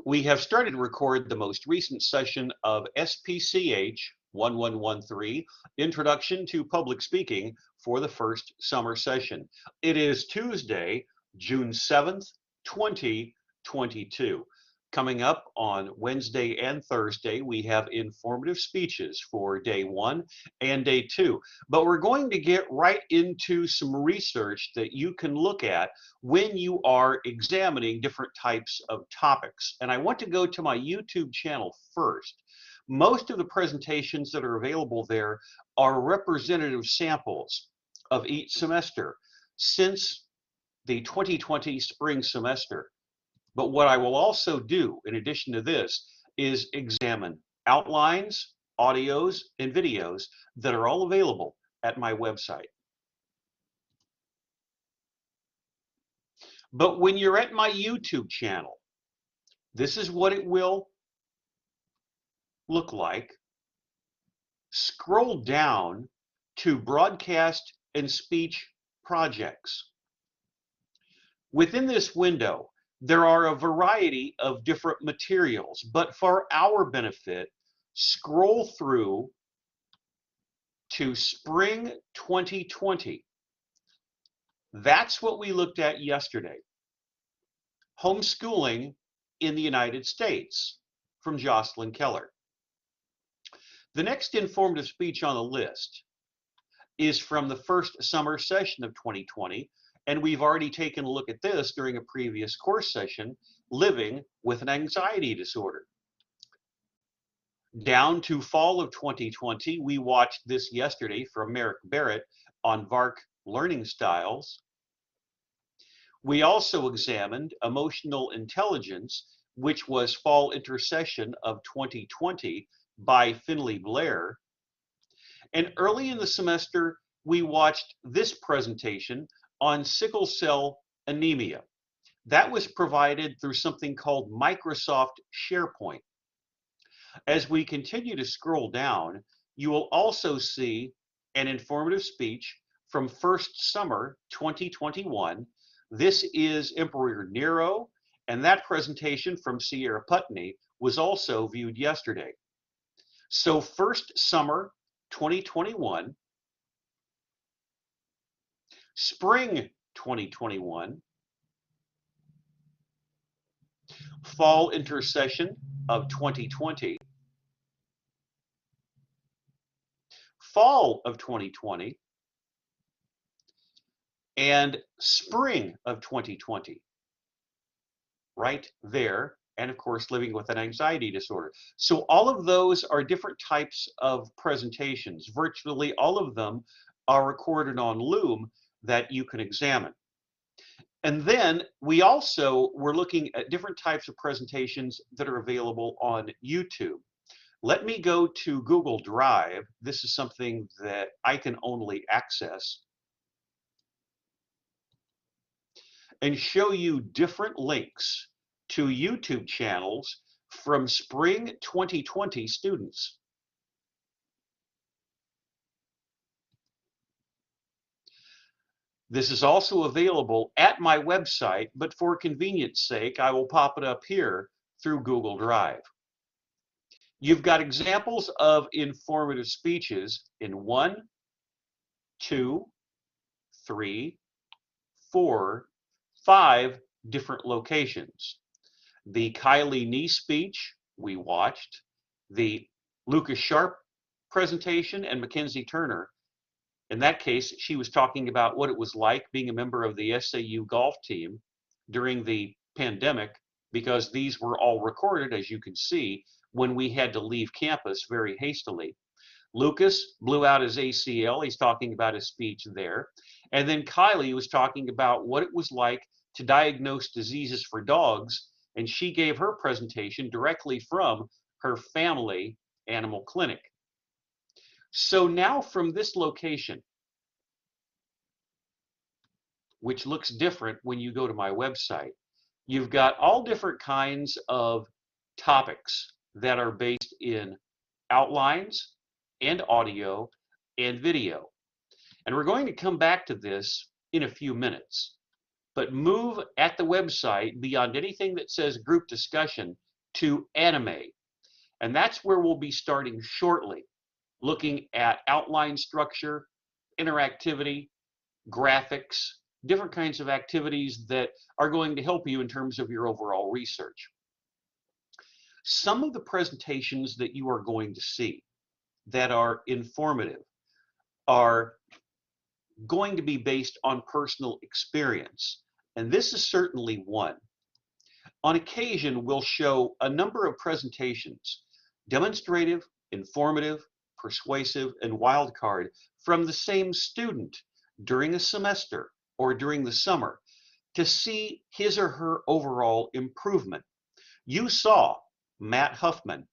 We have started to record the most recent session of SPCH 1113, Introduction to Public Speaking, for the first summer session. It is Tuesday, June 7th, 2022. Coming up on Wednesday and Thursday, we have informative speeches for day 1 and day 2. But we're going to get right into some research that you can look at when you are examining different types of topics. And I want to go to my YouTube channel first. Most of the presentations that are available there are representative samples of each semester since the 2020 spring semester. But what I will also do, in addition to this, is examine outlines, audios, and videos that are all available at my website. But when you're at my YouTube channel, this is what it will look like. Scroll down to broadcast and speech projects. Within this window, there are a variety of different materials, but for our benefit, scroll through to spring 2020. That's what we looked at yesterday. Homeschooling in the United States, from Jocelyn Keller. The next informative speech on the list is from the first summer session of 2020, and we've already taken a look at this during a previous course session, Living with an Anxiety Disorder. Down to fall of 2020, we watched this yesterday from Reppert on VARC learning styles. We also examined Emotional Intelligence, which was fall intercession of 2020 by Finley Blair. And early in the semester, we watched this presentation on sickle cell anemia. That was provided through something called Microsoft SharePoint. As we continue to scroll down, you will also see an informative speech from first summer 2021. This is Emperor Nero, and that presentation from Sierra Putney was also viewed yesterday. So first summer 2021, spring 2021, fall intercession of 2020, fall of 2020, and spring of 2020, right there, and of course living with an anxiety disorder. So all of those are different types of presentations. Virtually all of them are recorded on Loom that you can examine. And then we also were looking at different types of presentations that are available on YouTube. Let me go to Google Drive. This is something that I can only access, and show you different links to YouTube channels from spring 2020 students. This is also available at my website, but for convenience sake, I will pop it up here through Google Drive. You've got examples of informative speeches in 1, 2, 3, 4, 5 different locations. The Kylie Nee speech we watched, the Lucas Sharp presentation, and Mackenzie Turner. In that case, she was talking about what it was like being a member of the SAU golf team during the pandemic, because these were all recorded, as you can see, when we had to leave campus very hastily. Lucas blew out his ACL. He's talking about his speech there. And then Kylie was talking about what it was like to diagnose diseases for dogs, and she gave her presentation directly from her family animal clinic. So now from this location, which looks different when you go to my website, you've got all different kinds of topics that are based in outlines and audio and video. And we're going to come back to this in a few minutes. but move at the website beyond anything that says group discussion to anime. And that's where we'll be starting shortly, looking at outline structure, interactivity, graphics, different kinds of activities that are going to help you in terms of your overall research. Some of the presentations that you are going to see that are informative are going to be based on personal experience, and this is certainly one. On occasion, we'll show a number of presentations, demonstrative, informative, persuasive, and wildcard from the same student during a semester or during the summer to see his or her overall improvement. You saw Matt Huffman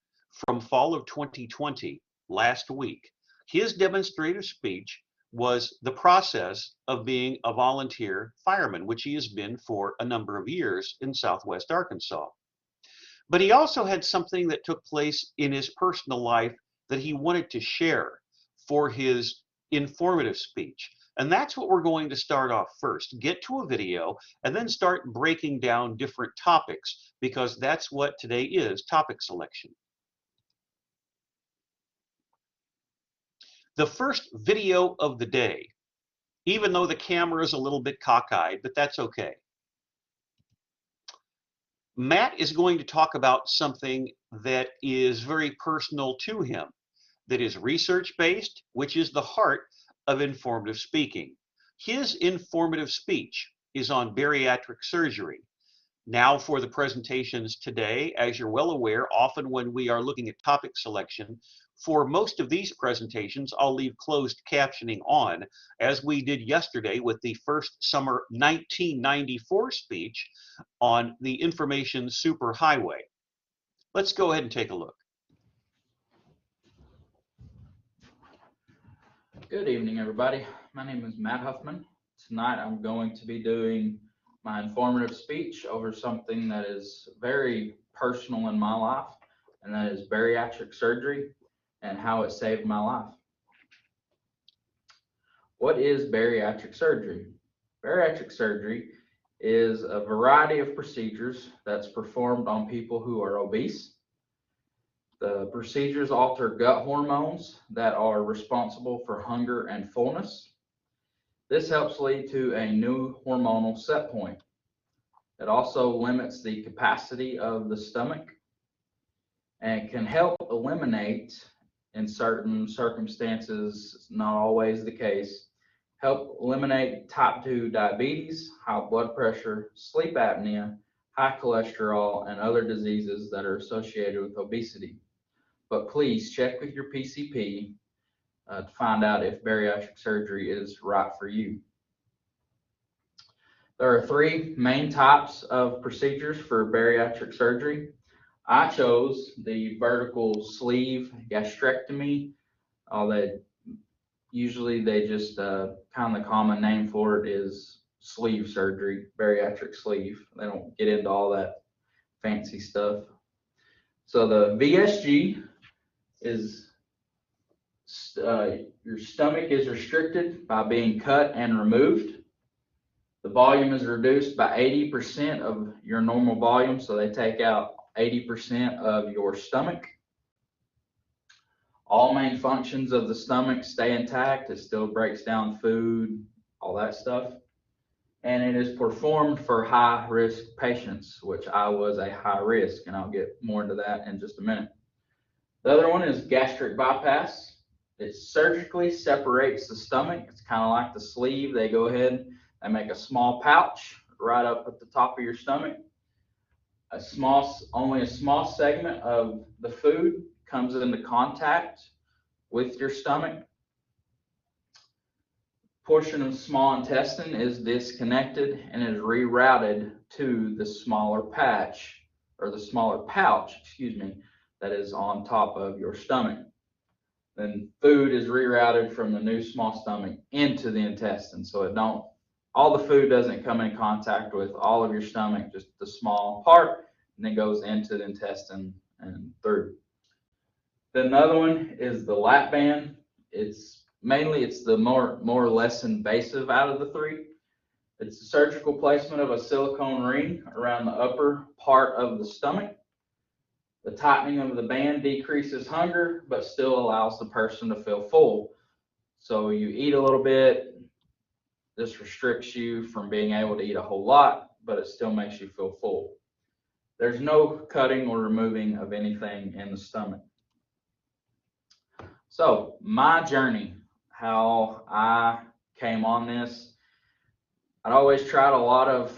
from fall of 2020 last week. His demonstrative speech was the process of being a volunteer fireman, which he has been for a number of years in Southwest Arkansas. But he also had something that took place in his personal life that he wanted to share for his informative speech. And that's what we're going to start off first. Get to a video and then start breaking down different topics, because that's what today is, topic selection. The first video of the day, even though the camera is a little bit cockeyed, but that's okay. Matt is going to talk about something that is very personal to him, that is research-based, which is the heart of informative speaking. His informative speech is on bariatric surgery. Now for the presentations today, as you're well aware, often when we are looking at topic selection, for most of these presentations, I'll leave closed captioning on, as we did yesterday with the first summer 1994 speech on the information superhighway. Let's go ahead and take a look. Good evening, everybody. My name is Matt Huffman. Tonight I'm going to be doing my informative speech over something that is very personal in my life, and that is bariatric surgery and how it saved my life. What is bariatric surgery? Bariatric surgery is a variety of procedures that's performed on people who are obese. The procedures alter gut hormones that are responsible for hunger and fullness. This helps lead to a new hormonal set point. It also limits the capacity of the stomach and can help eliminate, in certain circumstances, not always the case, help eliminate type 2 diabetes, high blood pressure, sleep apnea, high cholesterol, and other diseases that are associated with obesity. But please check with your PCP to find out if bariatric surgery is right for you. There are three main types of procedures for bariatric surgery. I chose the vertical sleeve gastrectomy. Usually they just kind of the common name for it is sleeve surgery, bariatric sleeve. They don't get into all that fancy stuff. So the VSG is your stomach is restricted by being cut and removed. The volume is reduced by 80% of your normal volume, so they take out 80% of your stomach. All main functions of the stomach stay intact. It still breaks down food, all that stuff. And it is performed for high-risk patients, which I was a high risk, and I'll get more into that in just a minute. The other one is gastric bypass. It surgically separates the stomach. It's kind of like the sleeve. They go ahead and make a small pouch right up at the top of your stomach. Only a small segment of the food comes into contact with your stomach. Portion of the small intestine is disconnected and is rerouted to the smaller pouch, that is on top of your stomach. Then food is rerouted from the new small stomach into the intestine, so all the food doesn't come in contact with all of your stomach, just the small part, and then goes into the intestine and through. Then another one is the lap band. It's the more or less invasive out of the three. It's the surgical placement of a silicone ring around the upper part of the stomach. The tightening of the band decreases hunger, but still allows the person to feel full. So you eat a little bit, this restricts you from being able to eat a whole lot, but it still makes you feel full. There's no cutting or removing of anything in the stomach. So my journey, how I came on this, I'd always tried a lot of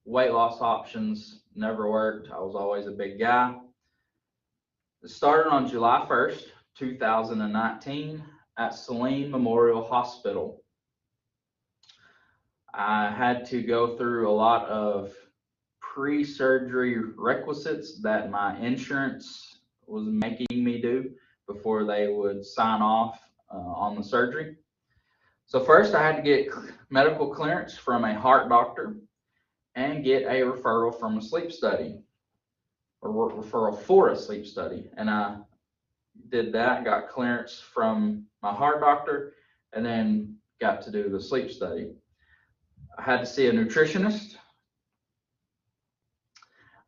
weight loss options, never worked. I was always a big guy. It started on July 1st, 2019 at Saline Memorial Hospital. I had to go through a lot of pre-surgery requisites that my insurance was making me do before they would sign off on the surgery. So first I had to get medical clearance from a heart doctor and get a referral from a sleep study, or referral for a sleep study. And I did that, got clearance from my heart doctor, and then got to do the sleep study. I had to see a nutritionist.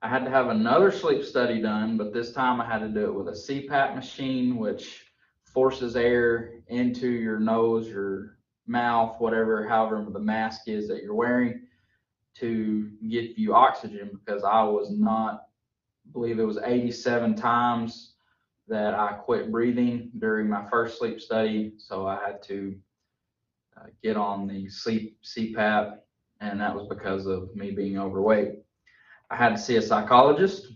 I had to have another sleep study done, but this time I had to do it with a CPAP machine, which forces air into your nose, your mouth, whatever, however the mask is that you're wearing, to give you oxygen, because I was not, I believe it was 87 times that I quit breathing during my first sleep study. So I had to get on the CPAP, and that was because of me being overweight. I had to see a psychologist.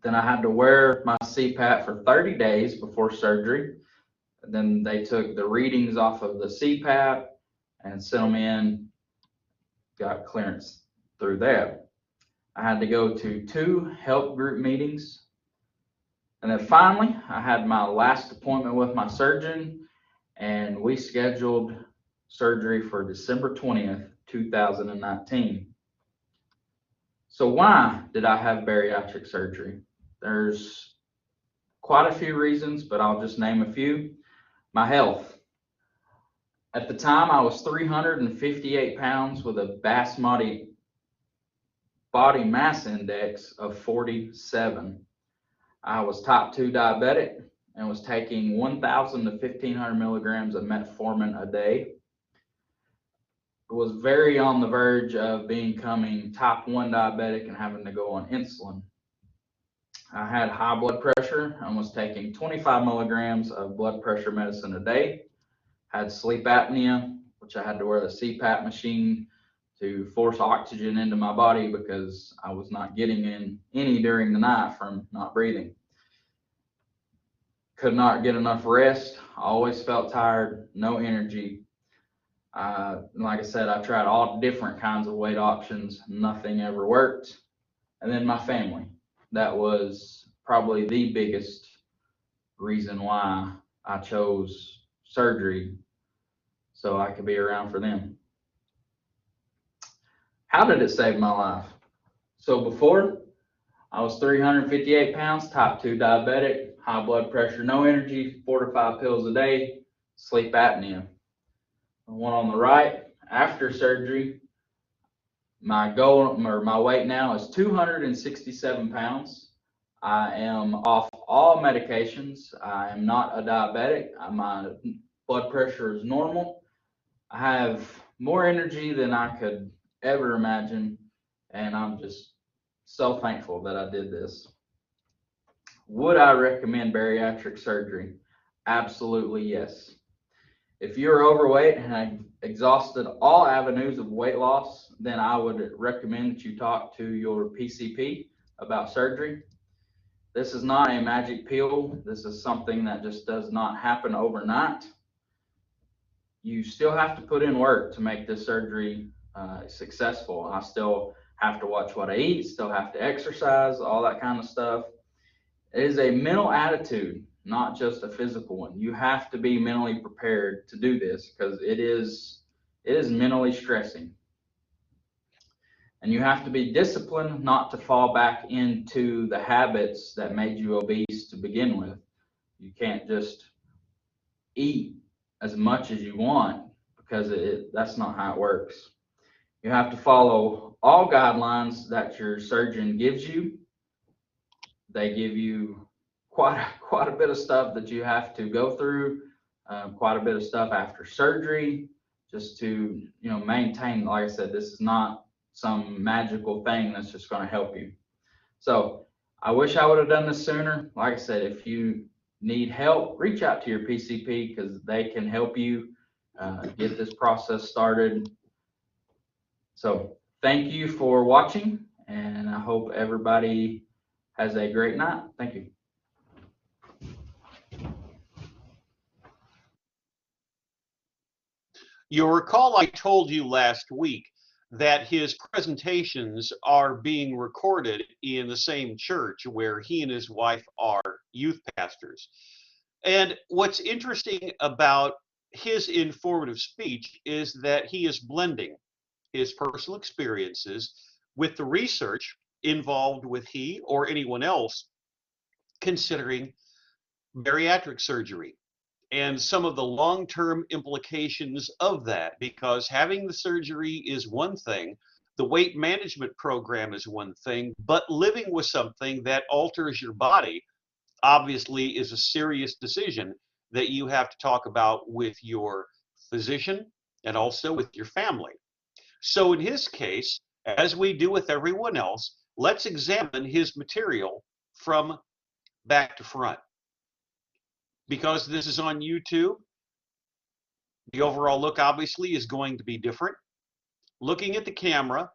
Then I had to wear my CPAP for 30 days before surgery. And then they took the readings off of the CPAP and sent them in, got clearance through that. I had to go to 2 help group meetings. And then finally, I had my last appointment with my surgeon, and we scheduled surgery for December 20th, 2019. So why did I have bariatric surgery? There's quite a few reasons, but I'll just name a few. My health. At the time, I was 358 pounds with a basmati body mass index of 47. I was type 2 diabetic and was taking 1,000 to 1,500 milligrams of metformin a day. Was very on the verge of becoming type 1 diabetic and having to go on insulin. I had high blood pressure and was taking 25 milligrams of blood pressure medicine a day. Had sleep apnea, which I had to wear the CPAP machine to force oxygen into my body because I was not getting in any during the night from not breathing. Could not get enough rest. Always felt tired, no energy. Like I said, I tried all different kinds of weight options. Nothing ever worked. And then my family. That was probably the biggest reason why I chose surgery, so I could be around for them. How did it save my life? So before, I was 358 pounds, type 2 diabetic, high blood pressure, no energy, 4 to 5 pills a day, sleep apnea. The one on the right, after surgery, my goal, or my weight now, is 267 pounds. I am off all medications. I am not a diabetic. My blood pressure is normal. I have more energy than I could ever imagine, and I'm just so thankful that I did this. Would I recommend bariatric surgery? Absolutely yes. If you're overweight and have exhausted all avenues of weight loss, then I would recommend that you talk to your PCP about surgery. This is not a magic pill. This is something that just does not happen overnight. You still have to put in work to make this surgery successful. I still have to watch what I eat, still have to exercise, all that kind of stuff. It is a mental attitude, not just a physical one. You have to be mentally prepared to do this because it is mentally stressing. And you have to be disciplined not to fall back into the habits that made you obese to begin with. You can't just eat as much as you want because that's not how it works. You have to follow all guidelines that your surgeon gives you. They give you quite a bit of stuff that you have to go through, quite a bit of stuff after surgery, just to maintain. Like I said, this is not some magical thing that's just going to help you. So I wish I would have done this sooner. Like I said, if you need help, reach out to your PCP because they can help you get this process started. So thank you for watching, and I hope everybody has a great night. Thank you. You'll recall I told you last week that his presentations are being recorded in the same church where he and his wife are youth pastors. And what's interesting about his informative speech is that he is blending his personal experiences with the research involved with he or anyone else considering bariatric surgery and some of the long-term implications of that, because having the surgery is one thing, the weight management program is one thing, but living with something that alters your body obviously is a serious decision that you have to talk about with your physician and also with your family. So in his case, as we do with everyone else, let's examine his material from back to front. Because this is on YouTube, the overall look obviously is going to be different. Looking at the camera,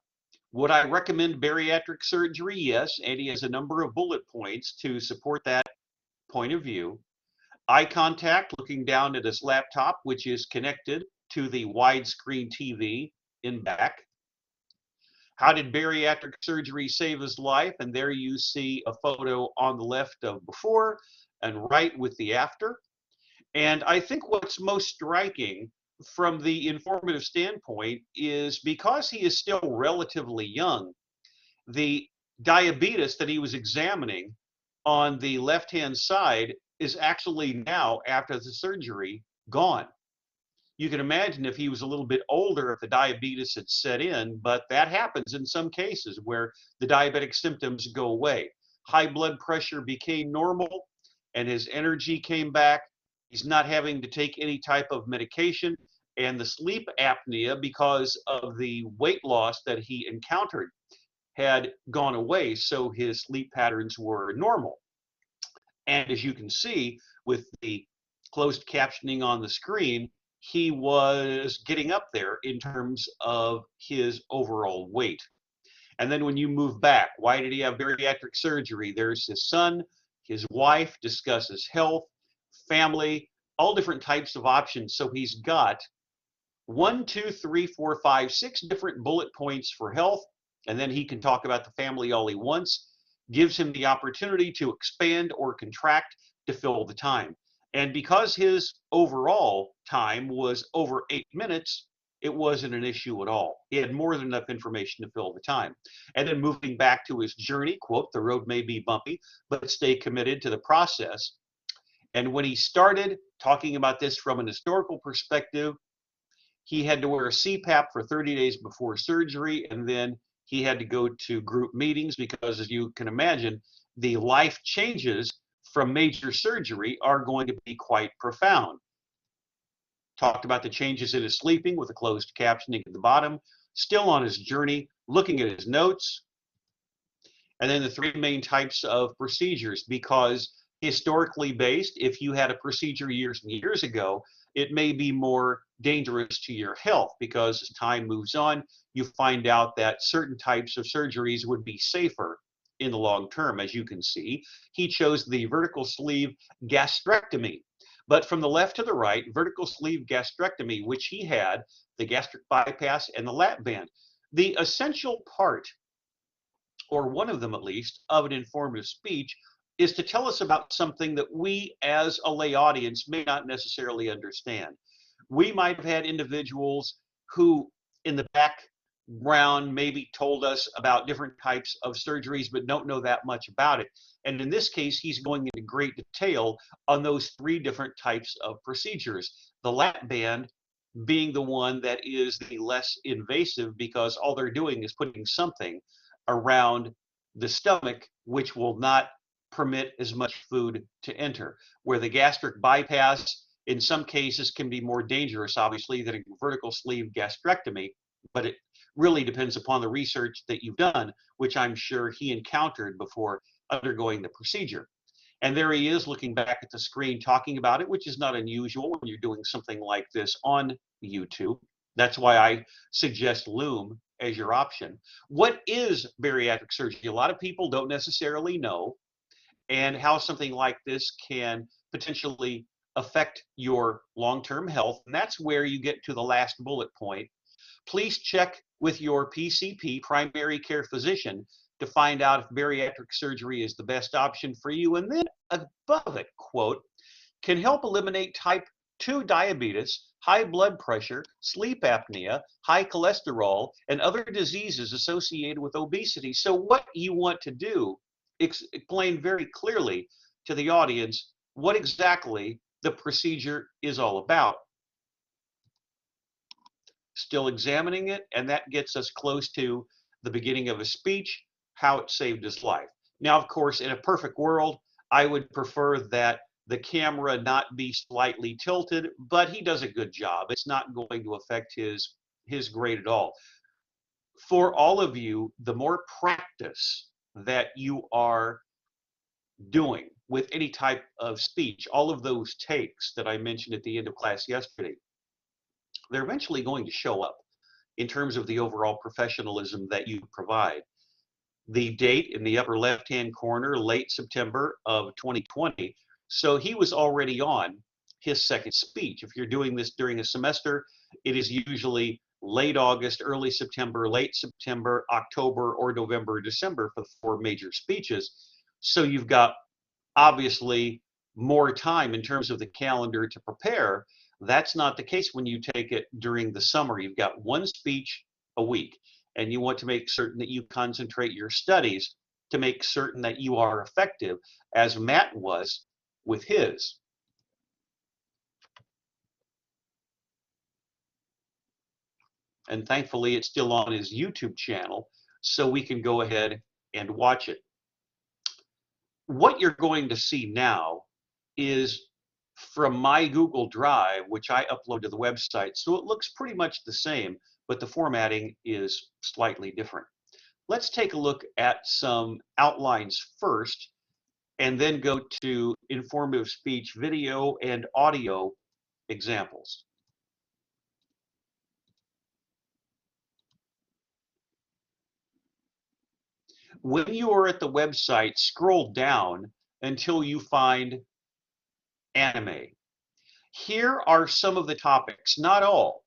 would I recommend bariatric surgery? Yes, and he has a number of bullet points to support that point of view. Eye contact, looking down at his laptop, which is connected to the widescreen TV in back. How did bariatric surgery save his life? And there you see a photo on the left of before and right with the after. And I think what's most striking from the informative standpoint is because he is still relatively young, the diabetes that he was examining on the left-hand side is actually now, after the surgery, gone. You can imagine if he was a little bit older, if the diabetes had set in, but that happens in some cases where the diabetic symptoms go away. High blood pressure became normal and his energy came back. He's not having to take any type of medication, and the sleep apnea, because of the weight loss that he encountered, had gone away, so his sleep patterns were normal. And as you can see with the closed captioning on the screen, he was getting up there in terms of his overall weight. And then when you move back, why did he have bariatric surgery? There's his son, his wife, discusses health, family, all different types of options. So he's got 1, 2, 3, 4, 5, 6 different bullet points for health, and then he can talk about the family all he wants. Gives him the opportunity to expand or contract to fill the time. And because his overall time was over 8 minutes, it wasn't an issue at all. He had more than enough information to fill the time. And then moving back to his journey, quote, the road may be bumpy, but stay committed to the process. And when he started talking about this from an historical perspective, he had to wear a CPAP for 30 days before surgery, and then he had to go to group meetings because, as you can imagine, the life changes from major surgery are going to be quite profound. Talked about the changes in his sleeping with the closed captioning at the bottom, still on his journey, looking at his notes, and then the 3 main types of procedures, because historically based, if you had a procedure years and years ago, it may be more dangerous to your health because as time moves on, you find out that certain types of surgeries would be safer in the long term. As you can see, he chose the vertical sleeve gastrectomy. But from the left to the right, vertical sleeve gastrectomy, which he had, the gastric bypass and the lap band. The essential part, or one of them at least, of an informative speech is to tell us about something that we as a lay audience may not necessarily understand. We might have had individuals who in the background maybe told us about different types of surgeries but don't know that much about it. And in this case, he's going into great detail on those 3 different types of procedures. The lap band being the one that is the less invasive because all they're doing is putting something around the stomach, which will not permit as much food to enter. Where the gastric bypass, in some cases, can be more dangerous, obviously, than a vertical sleeve gastrectomy, but it really depends upon the research that you've done, which I'm sure he encountered before undergoing the procedure. And there he is looking back at the screen talking about it, which is not unusual when you're doing something like this on YouTube. That's why I suggest Loom as your option. What is bariatric surgery? A lot of people don't necessarily know, and how something like this can potentially affect your long-term health. And that's where you get to the last bullet point. Please check with your PCP, primary care physician, to find out if bariatric surgery is the best option for you. And then above it, quote, can help eliminate type 2 diabetes, high blood pressure, sleep apnea, high cholesterol, and other diseases associated with obesity. So what you want to do, explain very clearly to the audience what exactly the procedure is all about. Still examining it, and that gets us close to the beginning of a speech, how it saved his life. Now, of course, in a perfect world, I would prefer that the camera not be slightly tilted, but he does a good job. It's not going to affect his grade at all. For all of you, the more practice that you are doing with any type of speech, all of those takes that I mentioned at the end of class yesterday, they're eventually going to show up in terms of the overall professionalism that you provide. The date in the upper left-hand corner, late September of 2020. So he was already on his second speech. If you're doing this during a semester, it is usually late August, early September, late September, October, or November, December for the four major speeches. So you've got obviously more time in terms of the calendar to prepare. That's not the case when you take it during the summer. You've got one speech a week, and you want to make certain that you concentrate your studies to make certain that you are effective, as Matt was with his. And thankfully, it's still on his YouTube channel, so we can go ahead and watch it. What you're going to see now is from my Google Drive, which I upload to the website. So it looks pretty much the same, but the formatting is slightly different. Let's take a look at some outlines first, and then go to informative speech video and audio examples. When you are at the website, scroll down until you find anime. Here are some of the topics, not all,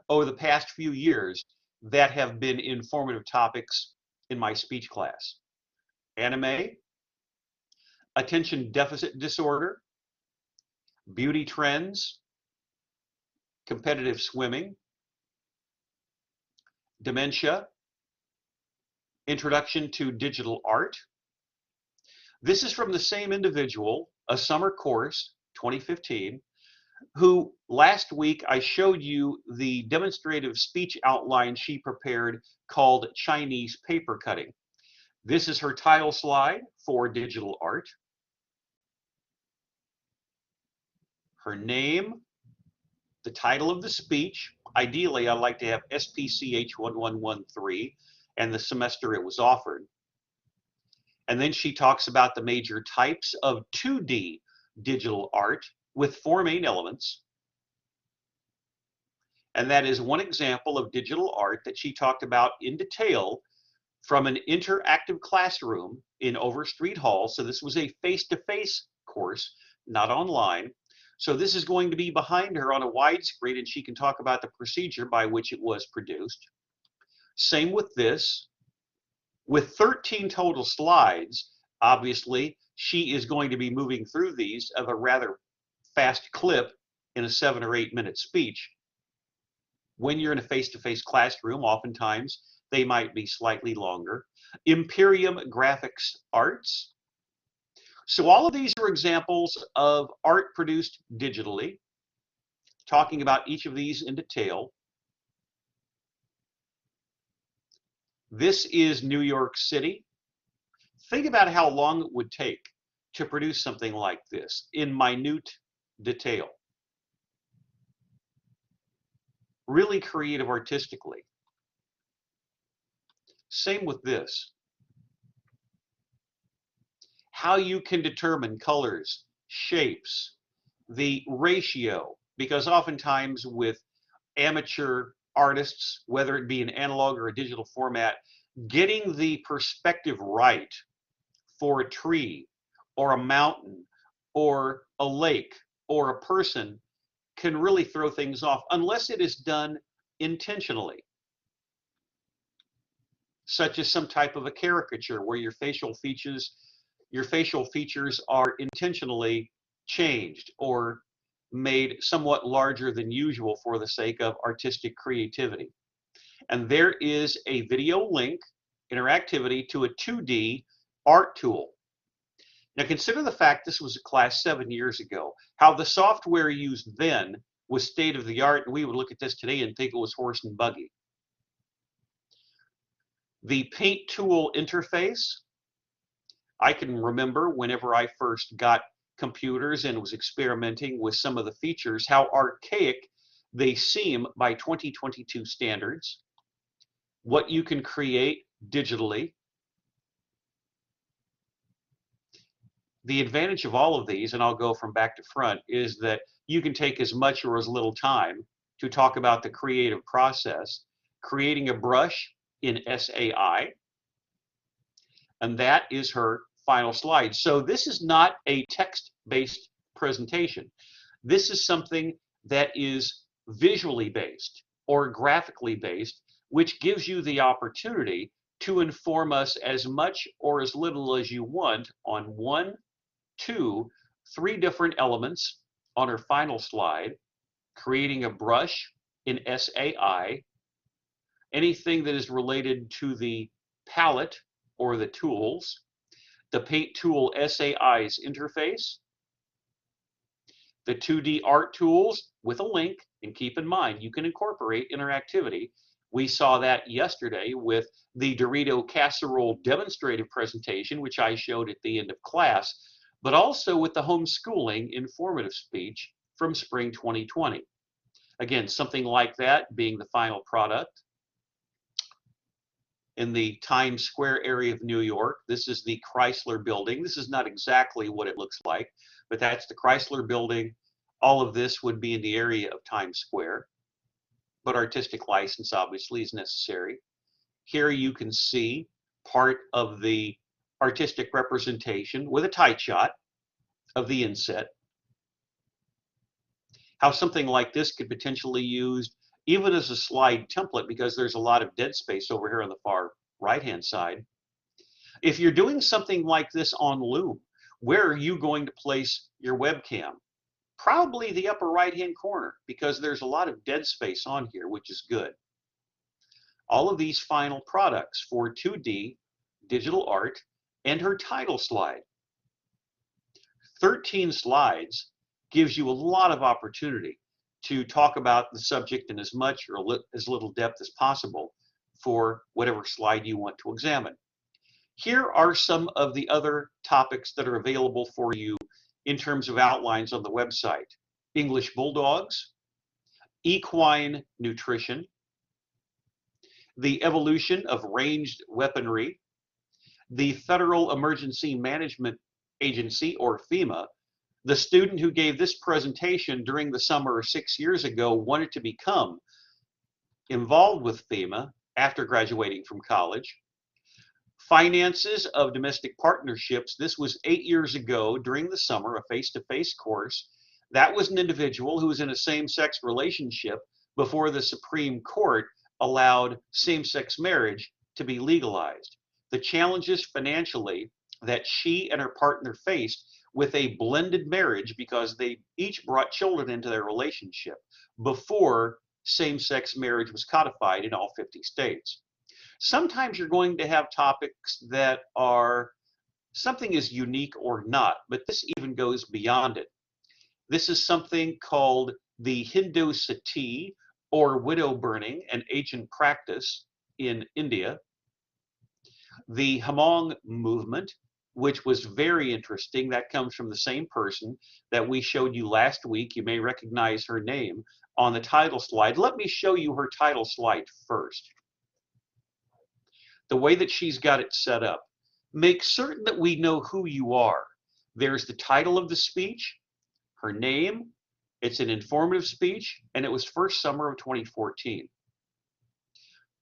over the past few years that have been informative topics in my speech class. Anime, attention deficit disorder, beauty trends, competitive swimming, dementia, introduction to digital art. This is from the same individual, a summer course, 2015, who last week I showed you the demonstrative speech outline she prepared called Chinese paper cutting. This is her title slide for digital art. Her name, the title of the speech. Ideally, I'd like to have SPCH 1113 and the semester it was offered. And then she talks about the major types of 2D digital art with four main elements. And that is one example of digital art that she talked about in detail from an interactive classroom in Overstreet Hall. So this was a face-to-face course, not online. So this is going to be behind her on a widescreen, and she can talk about the procedure by which it was produced. Same with this. With 13 total slides, obviously, she is going to be moving through these at a rather fast clip in a 7 or 8 minute speech. When you're in a face-to-face classroom, oftentimes they might be slightly longer. Imperium Graphics Arts. So all of these are examples of art produced digitally. talking about each of these in detail. This is New York City. Think about how long it would take to produce something like this in minute detail. Really creative artistically. Same with this. How you can determine colors, shapes, the ratio, because oftentimes with amateur artists, whether it be an analog or a digital format, getting the perspective right for a tree or a mountain or a lake or a person can really throw things off unless it is done intentionally, such as some type of a caricature where your facial features are intentionally changed or made somewhat larger than usual for the sake of artistic creativity. And there is a video link, interactivity, to a 2D art tool. Now consider the fact this was a class 7 years ago, how the software used then was state of the art, and we would look at this today and think it was horse and buggy. The paint tool interface, I can remember whenever I first got computers and was experimenting with some of the features, how archaic they seem by 2022 standards, what you can create digitally. The advantage of all of these, and I'll go from back to front, is that you can take as much or as little time to talk about the creative process, creating a brush in SAI, and that is her final slide. So this is not a text-based presentation. This is something that is visually based or graphically based, which gives you the opportunity to inform us as much or as little as you want on 1, 2, 3 different elements on her final slide, creating a brush in SAI, anything that is related to the palette or the tools, the paint tool SAI's interface, the 2D art tools with a link, and keep in mind you can incorporate interactivity. We saw that yesterday with the Dorito casserole demonstrative presentation, which I showed at the end of class, but also with the homeschooling informative speech from spring 2020. Again, something like that being the final product. In the Times Square area of New York, this is the Chrysler Building. This is not exactly what it looks like, but that's the Chrysler Building. All of this would be in the area of Times Square, but artistic license obviously is necessary. Here you can see part of the artistic representation with a tight shot of the inset. How something like this could potentially be used even as a slide template, because there's a lot of dead space over here on the far right-hand side. If you're doing something like this on Loom, where are you going to place your webcam? Probably the upper right-hand corner, because there's a lot of dead space on here, which is good. All of these final products for 2D digital art and her title slide. 13 slides gives you a lot of opportunity to talk about the subject in as much or as little depth as possible for whatever slide you want to examine. Here are some of the other topics that are available for you in terms of outlines on the website. English bulldogs, equine nutrition, the evolution of ranged weaponry, the Federal Emergency Management Agency, or FEMA. The student who gave this presentation during the summer 6 years ago wanted to become involved with FEMA after graduating from college. Finances of domestic partnerships. This was 8 years ago during the summer, a face-to-face course. That was an individual who was in a same-sex relationship before the Supreme Court allowed same-sex marriage to be legalized. The challenges financially that she and her partner faced with a blended marriage, because they each brought children into their relationship before same-sex marriage was codified in all 50 states. Sometimes you're going to have topics that are something is unique or not, but this even goes beyond it. This is something called the Hindu sati, or widow burning, an ancient practice in India, the Hmong movement, which was very interesting. That comes from the same person that we showed you last week. You may recognize her name on the title slide. Let me show you her title slide first. The way that she's got it set up. Make certain that we know who you are. There's the title of the speech, her name. It's an informative speech, and it was first summer of 2014.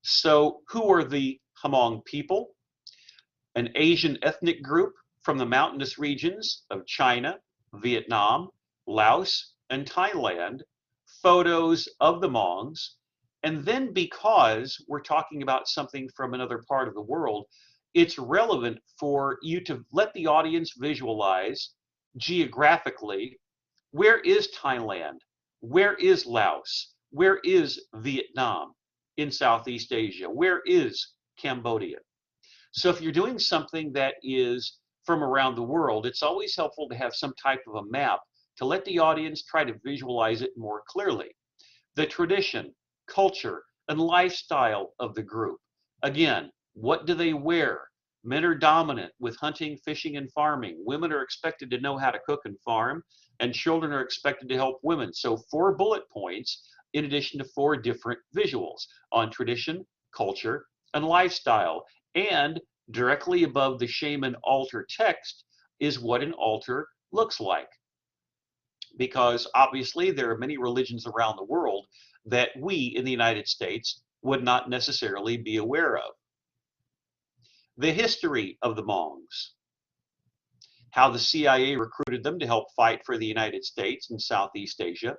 So who are the Hmong people? An Asian ethnic group from the mountainous regions of China, Vietnam, Laos, and Thailand, photos of the Hmongs, and then because we're talking about something from another part of the world, it's relevant for you to let the audience visualize geographically, where is Thailand? Where is Laos? Where is Vietnam in Southeast Asia? Where is Cambodia? So if you're doing something that is from around the world, it's always helpful to have some type of a map to let the audience try to visualize it more clearly. The tradition, culture, and lifestyle of the group. Again, what do they wear? Men are dominant with hunting, fishing, and farming. Women are expected to know how to cook and farm, and children are expected to help women. So 4 bullet points in addition to 4 different visuals on tradition, culture, and lifestyle. And directly above the shaman altar text is what an altar looks like. Because obviously there are many religions around the world that we in the United States would not necessarily be aware of. The history of the Hmongs, how the CIA recruited them to help fight for the United States in Southeast Asia,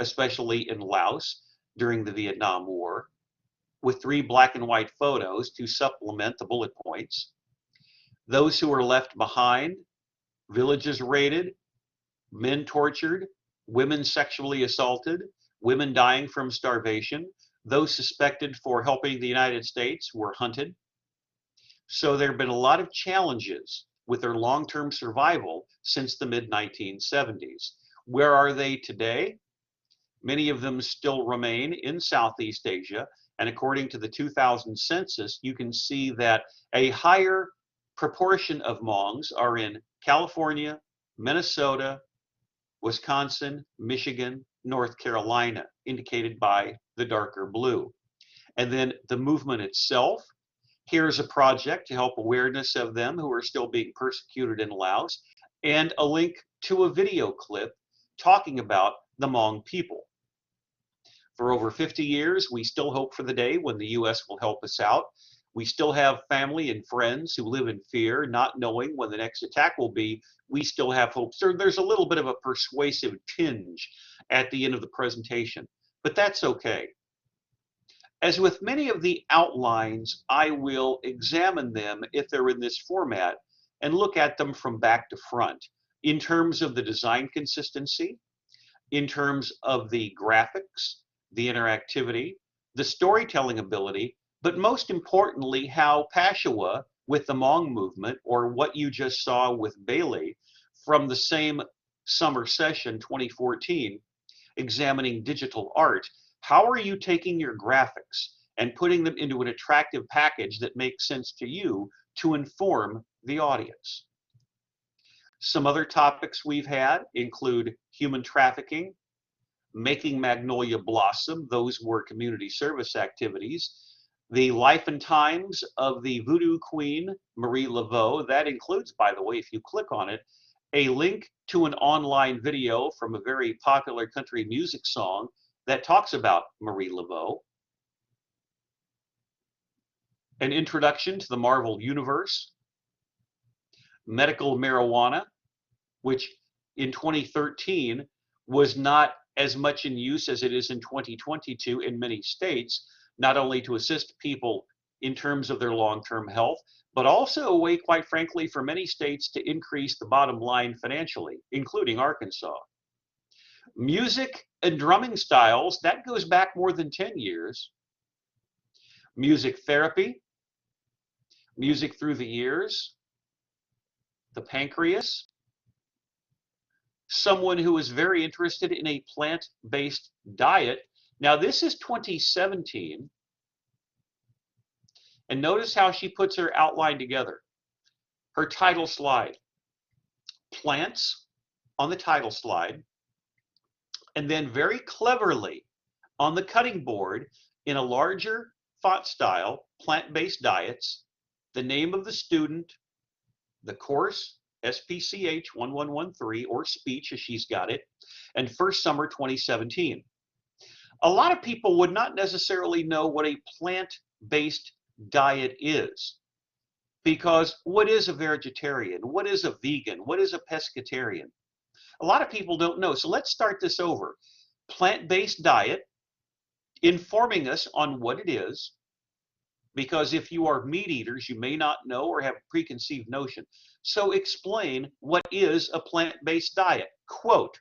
especially in Laos during the Vietnam War, with 3 black and white photos to supplement the bullet points. Those who were left behind, villages raided, men tortured, women sexually assaulted, women dying from starvation. Those suspected for helping the United States were hunted. So there have been a lot of challenges with their long-term survival since the mid-1970s. Where are they today? Many of them still remain in Southeast Asia, and according to the 2000 census, you can see that a higher proportion of Hmongs are in California, Minnesota, Wisconsin, Michigan, North Carolina, indicated by the darker blue. And then the movement itself, here's a project to help awareness of them who are still being persecuted in Laos, and a link to a video clip talking about the Hmong people. For over 50 years, we still hope for the day when the U.S. will help us out. We still have family and friends who live in fear, not knowing when the next attack will be. We still have hope. So there's a little bit of a persuasive tinge at the end of the presentation, but that's okay. As with many of the outlines, I will examine them if they're in this format and look at them from back to front in terms of the design consistency, in terms of the graphics, the interactivity, the storytelling ability, but most importantly, how Pashwa with the Hmong movement, or what you just saw with Bailey from the same summer session 2014, examining digital art, how are you taking your graphics and putting them into an attractive package that makes sense to you to inform the audience? Some other topics we've had include human trafficking, making Magnolia blossom. Those were community service activities. The life and times of the voodoo queen, Marie Laveau. That includes, by the way, if you click on it, a link to an online video from a very popular country music song that talks about Marie Laveau. An introduction to the Marvel Universe. Medical marijuana, which in 2013 was not as much in use as it is in 2022 in many states, not only to assist people in terms of their long-term health, but also a way, quite frankly, for many states to increase the bottom line financially, including Arkansas. Music and drumming styles, that goes back more than 10 years. Music therapy, music through the years, the pancreas, someone who is very interested in a plant-based diet. Now, this is 2017, and notice how she puts her outline together. Her title slide, plants on the title slide, and then very cleverly on the cutting board in a larger font style, plant-based diets, the name of the student, the course, SPCH 1113, or speech as she's got it, and first summer 2017. A lot of people would not necessarily know what a plant-based diet is, because what is a vegetarian? What is a vegan? What is a pescatarian? A lot of people don't know. So let's start this over. Plant-based diet, informing us on what it is, because if you are meat eaters, you may not know or have a preconceived notion. So explain what is a plant-based diet. Quote,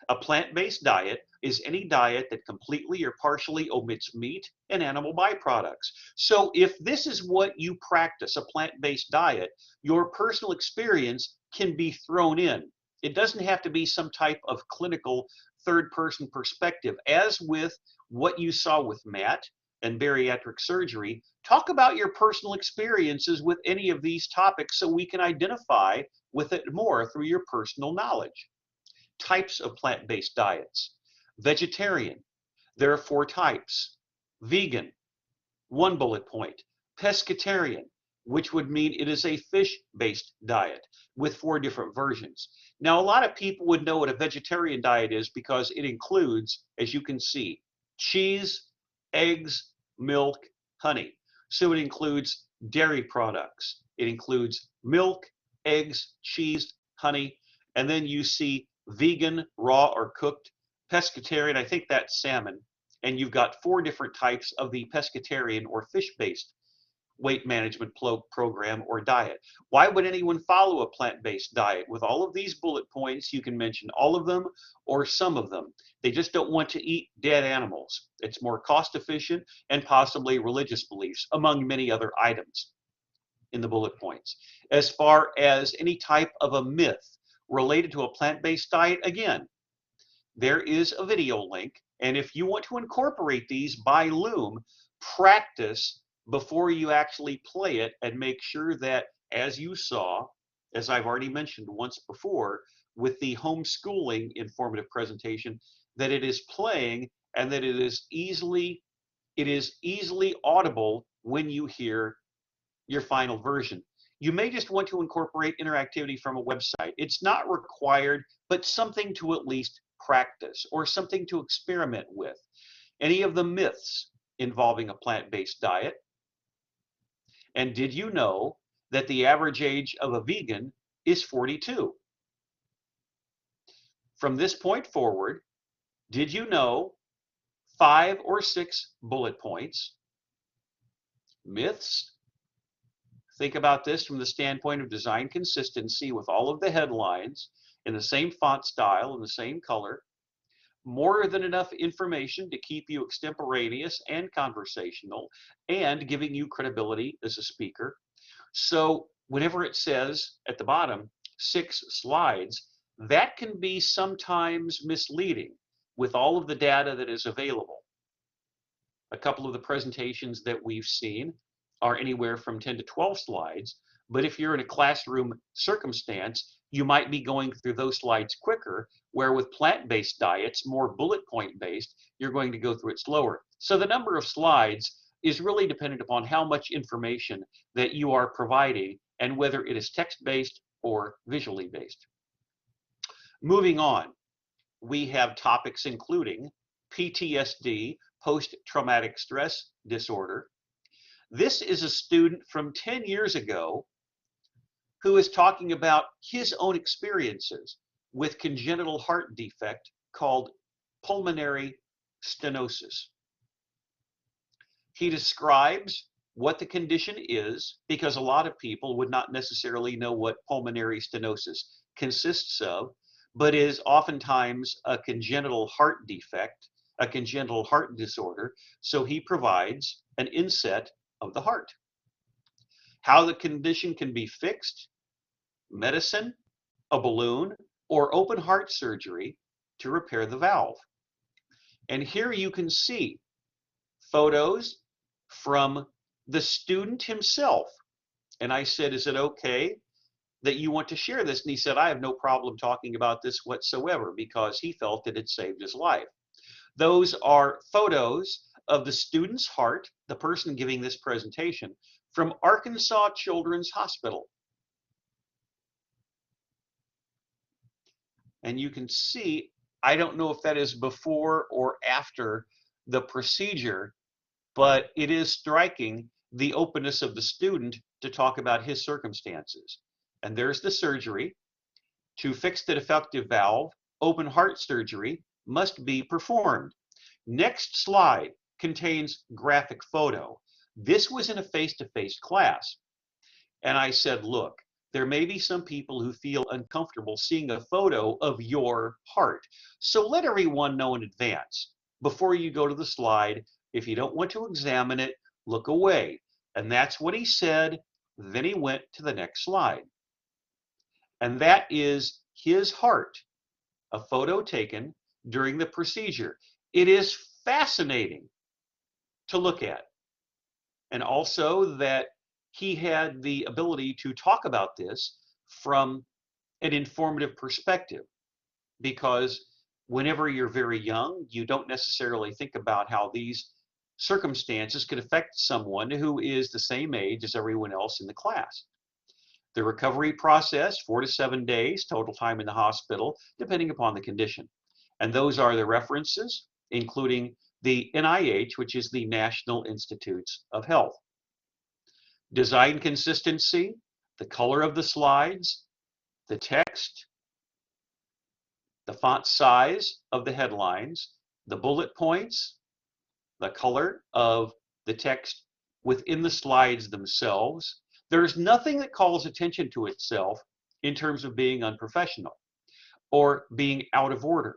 a plant-based diet is any diet that completely or partially omits meat and animal byproducts. So if this is what you practice, a plant-based diet, your personal experience can be thrown in. It doesn't have to be some type of clinical third-person perspective. As with what you saw with Matt and bariatric surgery, talk about your personal experiences with any of these topics so we can identify with it more through your personal knowledge. Types of plant-based diets. Vegetarian, there are 4 types. Vegan, 1 bullet point. Pescatarian, which would mean it is a fish-based diet with 4 different versions. Now, a lot of people would know what a vegetarian diet is because it includes, as you can see, cheese, eggs, milk, honey. So it includes dairy products. It includes milk, eggs, cheese, honey, and then you see vegan, raw or cooked, pescatarian, I think that's salmon, and you've got 4 different types of the pescatarian or fish-based weight management program or diet. Why would anyone follow a plant-based diet? With all of these bullet points, you can mention all of them or some of them. They just don't want to eat dead animals. It's more cost efficient and possibly religious beliefs, among many other items in the bullet points. As far as any type of a myth related to a plant-based diet, again, there is a video link, and if you want to incorporate these by Loom, practice before you actually play it and make sure that, as you saw, as I've already mentioned once before, with the homeschooling informative presentation, that it is playing and that it is easily audible when you hear your final version. You may just want to incorporate interactivity from a website. It's not required, but something to at least practice or something to experiment with. Any of the myths involving a plant-based diet. And did you know that the average age of a vegan is 42? From this point forward, did you know 5 or 6 bullet points, myths? Think about this from the standpoint of design consistency with all of the headlines in the same font style and the same color. More than enough information to keep you extemporaneous and conversational and giving you credibility as a speaker. So whenever it says at the bottom 6 slides, that can be sometimes misleading with all of the data that is available. A couple of the presentations that we've seen are anywhere from 10 to 12 slides, but if you're in a classroom circumstance, you might be going through those slides quicker, where with plant-based diets, more bullet point based, you're going to go through it slower. So the number of slides is really dependent upon how much information that you are providing and whether it is text-based or visually based. Moving on, we have topics including PTSD, post-traumatic stress disorder. This is a student from 10 years ago who is talking about his own experiences with congenital heart defect called pulmonary stenosis. He describes what the condition is, because a lot of people would not necessarily know what pulmonary stenosis consists of, but is oftentimes a congenital heart defect, a congenital heart disorder. So he provides an inset of the heart. How the condition can be fixed, medicine, a balloon, or open heart surgery to repair the valve. And here you can see photos from the student himself. And I said, is it okay that you want to share this? And he said, I have no problem talking about this whatsoever, because he felt that it saved his life. Those are photos of the student's heart, the person giving this presentation, from Arkansas Children's Hospital. And you can see, I don't know if that is before or after the procedure, but it is striking the openness of the student to talk about his circumstances. And there's the surgery. To fix the defective valve, open heart surgery must be performed. Next slide contains graphic photo. This was in a face-to-face class. And I said, look, there may be some people who feel uncomfortable seeing a photo of your heart. So let everyone know in advance. Before you go to the slide, if you don't want to examine it, look away. And that's what he said. Then he went to the next slide. And that is his heart, a photo taken during the procedure. It is fascinating to look at. And also that he had the ability to talk about this from an informative perspective, because whenever you're very young, you don't necessarily think about how these circumstances could affect someone who is the same age as everyone else in the class. The recovery process, 4 to 7 days, total time in the hospital, depending upon the condition. And those are the references, including the NIH, which is the National Institutes of Health. Design consistency, the color of the slides, the text, the font size of the headlines, the bullet points, the color of the text within the slides themselves. There's nothing that calls attention to itself in terms of being unprofessional or being out of order.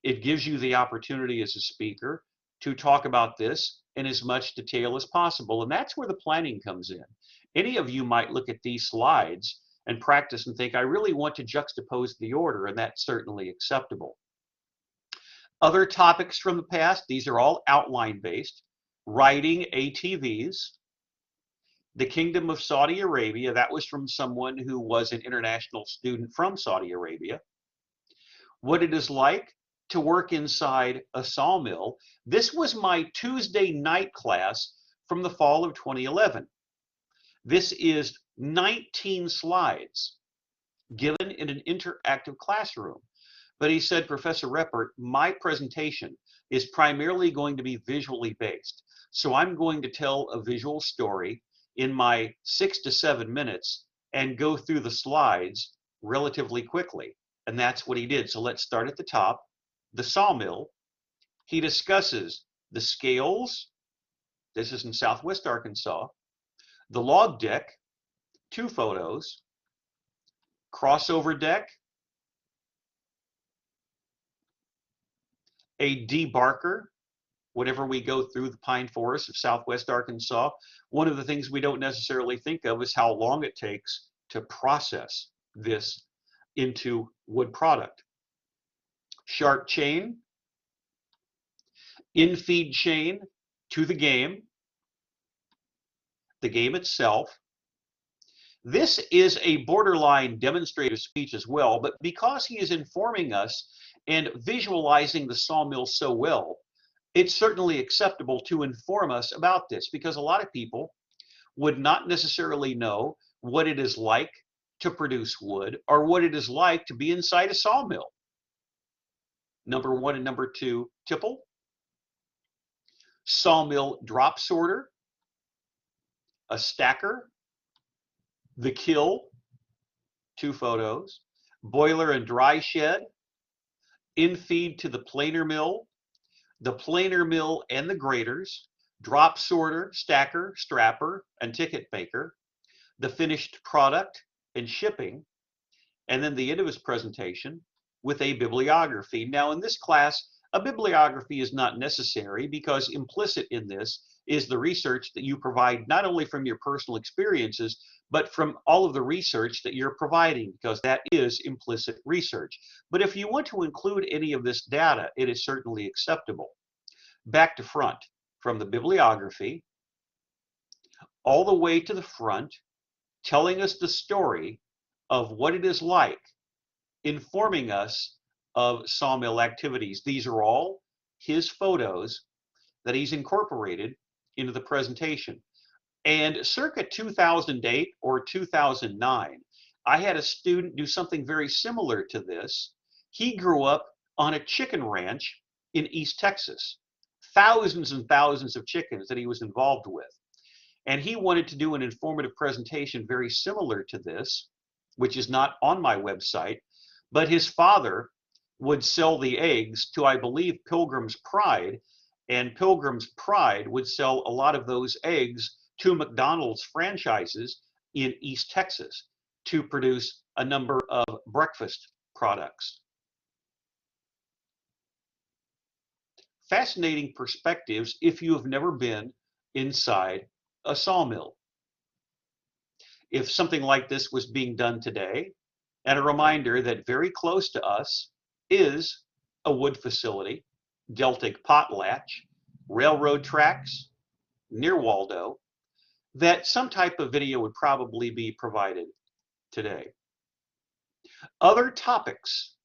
It gives you the opportunity as a speaker to talk about this in as much detail as possible. And that's where the planning comes in. Any of you might look at these slides and practice and think, I really want to juxtapose the order, and that's certainly acceptable. Other topics from the past, these are all outline based. Writing ATVs. The Kingdom of Saudi Arabia, that was from someone who was an international student from Saudi Arabia. What it is like to work inside a sawmill. This was my Tuesday night class from the fall of 2011. This is 19 slides given in an interactive classroom. But he said, Professor Reppert, my presentation is primarily going to be visually based. So I'm going to tell a visual story in my 6 to 7 minutes and go through the slides relatively quickly. And that's what he did. So let's start at the top. The sawmill. He discusses the scales. This is in Southwest Arkansas. The log deck, 2 photos. Crossover deck. A debarker. Whenever we go through the pine forest of Southwest Arkansas, one of the things we don't necessarily think of is how long it takes to process this into wood product. Sharp chain, in-feed chain to the game itself. This is a borderline demonstrative speech as well, but because he is informing us and visualizing the sawmill so well, it's certainly acceptable to inform us about this, because a lot of people would not necessarily know what it is like to produce wood or what it is like to be inside a sawmill. Number 1 and number 2, tipple. Sawmill drop sorter. A stacker. The kill, 2 photos. Boiler and dry shed. In-feed to the planer mill. The planer mill and the graders. Drop sorter, stacker, strapper, and ticket maker. The finished product and shipping. And then the end of his presentation with a bibliography. Now in this class, A bibliography is not necessary because implicit in this is the research that you provide not only from your personal experiences, but from all of the research that you're providing, because that is implicit research. But if you want to include any of this data, it is certainly acceptable. Back to front, from the bibliography all the way to the front, telling us the story of what it is like, informing us of sawmill activities. These are all his photos that he's incorporated into the presentation. And circa 2008 or 2009, I had a student do something very similar to this. He grew up on a chicken ranch in East Texas, thousands and thousands of chickens that he was involved with. And he wanted to do an informative presentation very similar to this, which is not on my website, but his father would sell the eggs to, I believe, Pilgrim's Pride, and Pilgrim's Pride would sell a lot of those eggs to McDonald's franchises in East Texas to produce a number of breakfast products. Fascinating perspectives if you have never been inside a sawmill. If something like this was being done today, and a reminder that very close to us is a wood facility, Deltic potlatch, railroad tracks near Waldo, that some type of video would probably be provided today. Other topics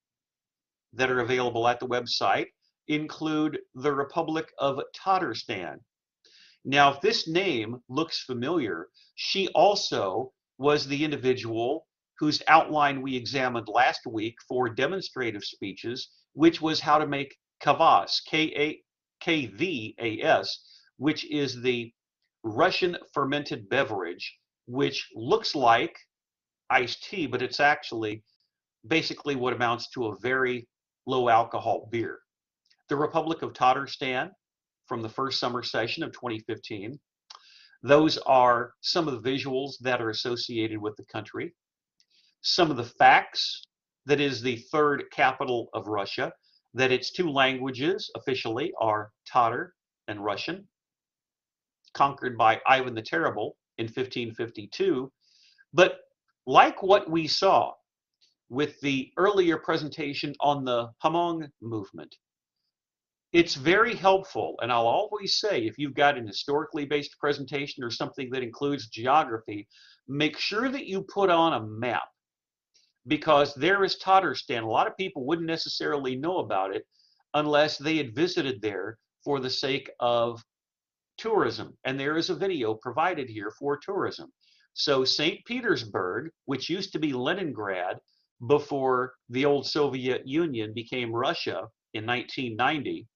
that are available at the website include the Republic of Tatarstan. Now, if this name looks familiar, she also was the individual whose outline we examined last week for demonstrative speeches, which was how to make kvass, K-V-A-S, which is the Russian fermented beverage, which looks like iced tea, but it's actually basically what amounts to a very low alcohol beer. The Republic of Tatarstan from the first summer session of 2015. Those are some of the visuals that are associated with the country. Some of the facts: that is the third capital of Russia, that its two languages officially are Tatar and Russian, conquered by Ivan the Terrible in 1552. But like what we saw with the earlier presentation on the Hmong movement, it's very helpful, and I'll always say, if you've got an historically based presentation or something that includes geography, make sure that you put on a map, because there is Tatarstan. A lot of people wouldn't necessarily know about it unless they had visited there for the sake of tourism, and there is a video provided here for tourism. So St. Petersburg, which used to be Leningrad before the old Soviet Union became Russia in 1990,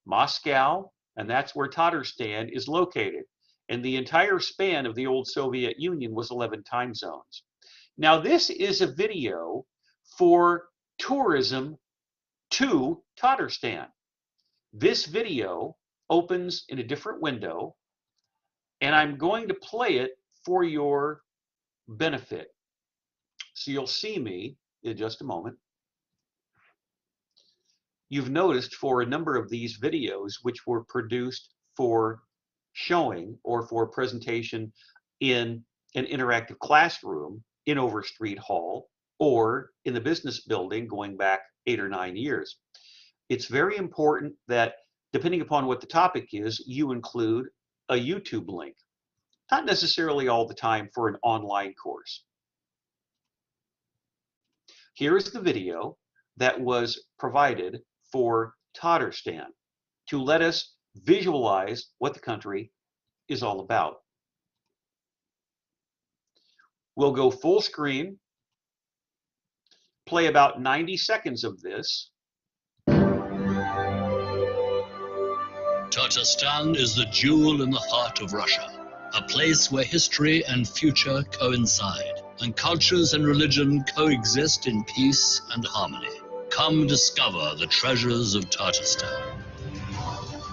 Moscow, and that's where Tatarstan is located. And the entire span of the old Soviet Union was 11 time zones. Now, this is a video for tourism to Tatarstan. This video opens in a different window, and I'm going to play it for your benefit. So you'll see me in just a moment. You've noticed for a number of these videos, which were produced for showing or for presentation in an interactive classroom in Overstreet Hall or in the business building going back 8 or 9 years. It's very important that, depending upon what the topic is, you include a YouTube link. Not necessarily all the time for an online course. Here is the video that was provided for Tatarstan to let us visualize what the country is all about. We'll go full screen, play about 90 seconds of this. Tatarstan is the jewel in the heart of Russia, a place where history and future coincide, and cultures and religion coexist in peace and harmony. Come discover the treasures of Tatarstan.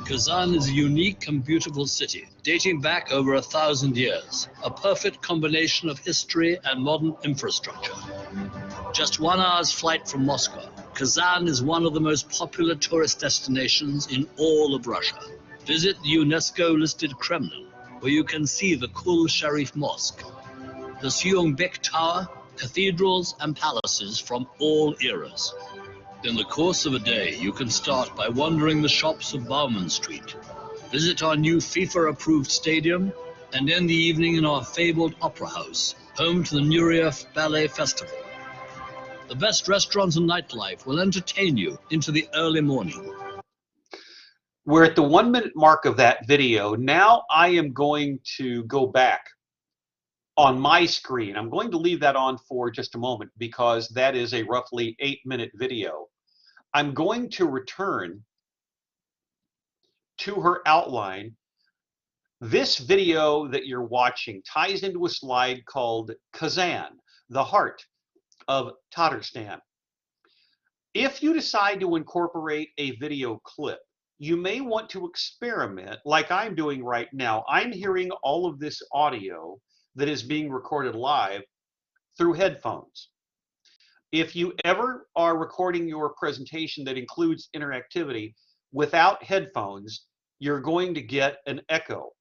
Kazan is a unique and beautiful city, dating back over 1,000 years, a perfect combination of history and modern infrastructure. Just 1 hour's flight from Moscow, Kazan is one of the most popular tourist destinations in all of Russia. Visit the UNESCO-listed Kremlin, where you can see the Kul Sharif Mosque, the Syungbek Tower, cathedrals and palaces from all eras. In the course of a day, you can start by wandering the shops of Bauman Street, visit our new FIFA-approved stadium, and end the evening in our fabled opera house, home to the Nureyev Ballet Festival. The best restaurants and nightlife will entertain you into the early morning. We're at the 1 minute mark of that video. Now I am going to go back on my screen. I'm going to leave that on for just a moment because that is a roughly 8-minute video. I'm going to return to her outline. This video that you're watching ties into a slide called Kazan, the heart of Tatarstan. If you decide to incorporate a video clip, you may want to experiment like I'm doing right now. I'm hearing all of this audio that is being recorded live through headphones. If you ever are recording your presentation that includes interactivity without headphones, you're going to get an echo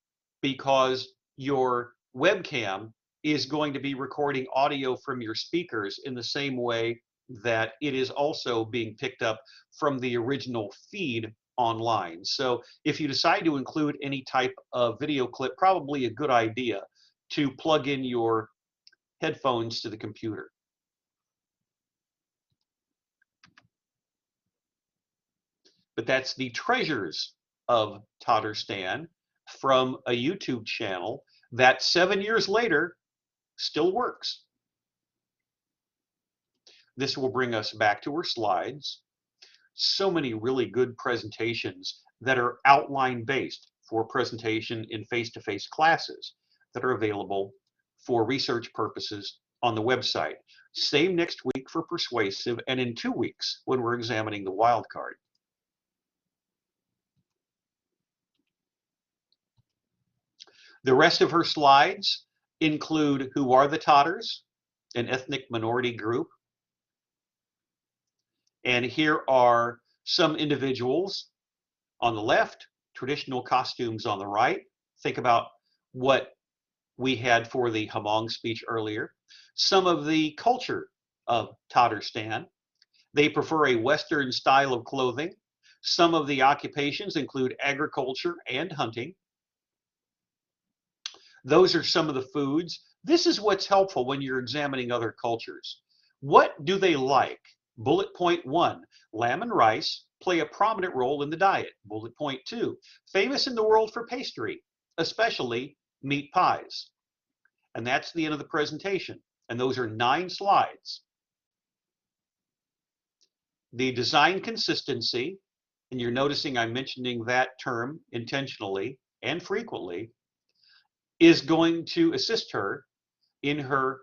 because your webcam is going to be recording audio from your speakers in the same way that it is also being picked up from the original feed online. So if you decide to include any type of video clip, probably a good idea to plug in your headphones to the computer. But that's the treasures of Tatarstan from a YouTube channel that 7 years later still works. This will bring us back to our slides. So many really good presentations that are outline based for presentation in face-to-face classes that are available for research purposes on the website. Same next week for persuasive, and in 2 weeks when we're examining the wildcard. The rest of her slides include who are the Tatars, an ethnic minority group. And here are some individuals on the left, traditional costumes on the right. Think about what we had for the Hamong speech earlier. Some of the culture of Tatarstan. They prefer a Western style of clothing. Some of the occupations include agriculture and hunting. Those are some of the foods. This is what's helpful when you're examining other cultures. What do they like? Bullet point 1, lamb and rice play a prominent role in the diet. Bullet point 2, famous in the world for pastry, especially meat pies. And that's the end of the presentation. And those are 9 slides. The design consistency, and you're noticing I'm mentioning that term intentionally and frequently, is going to assist her in her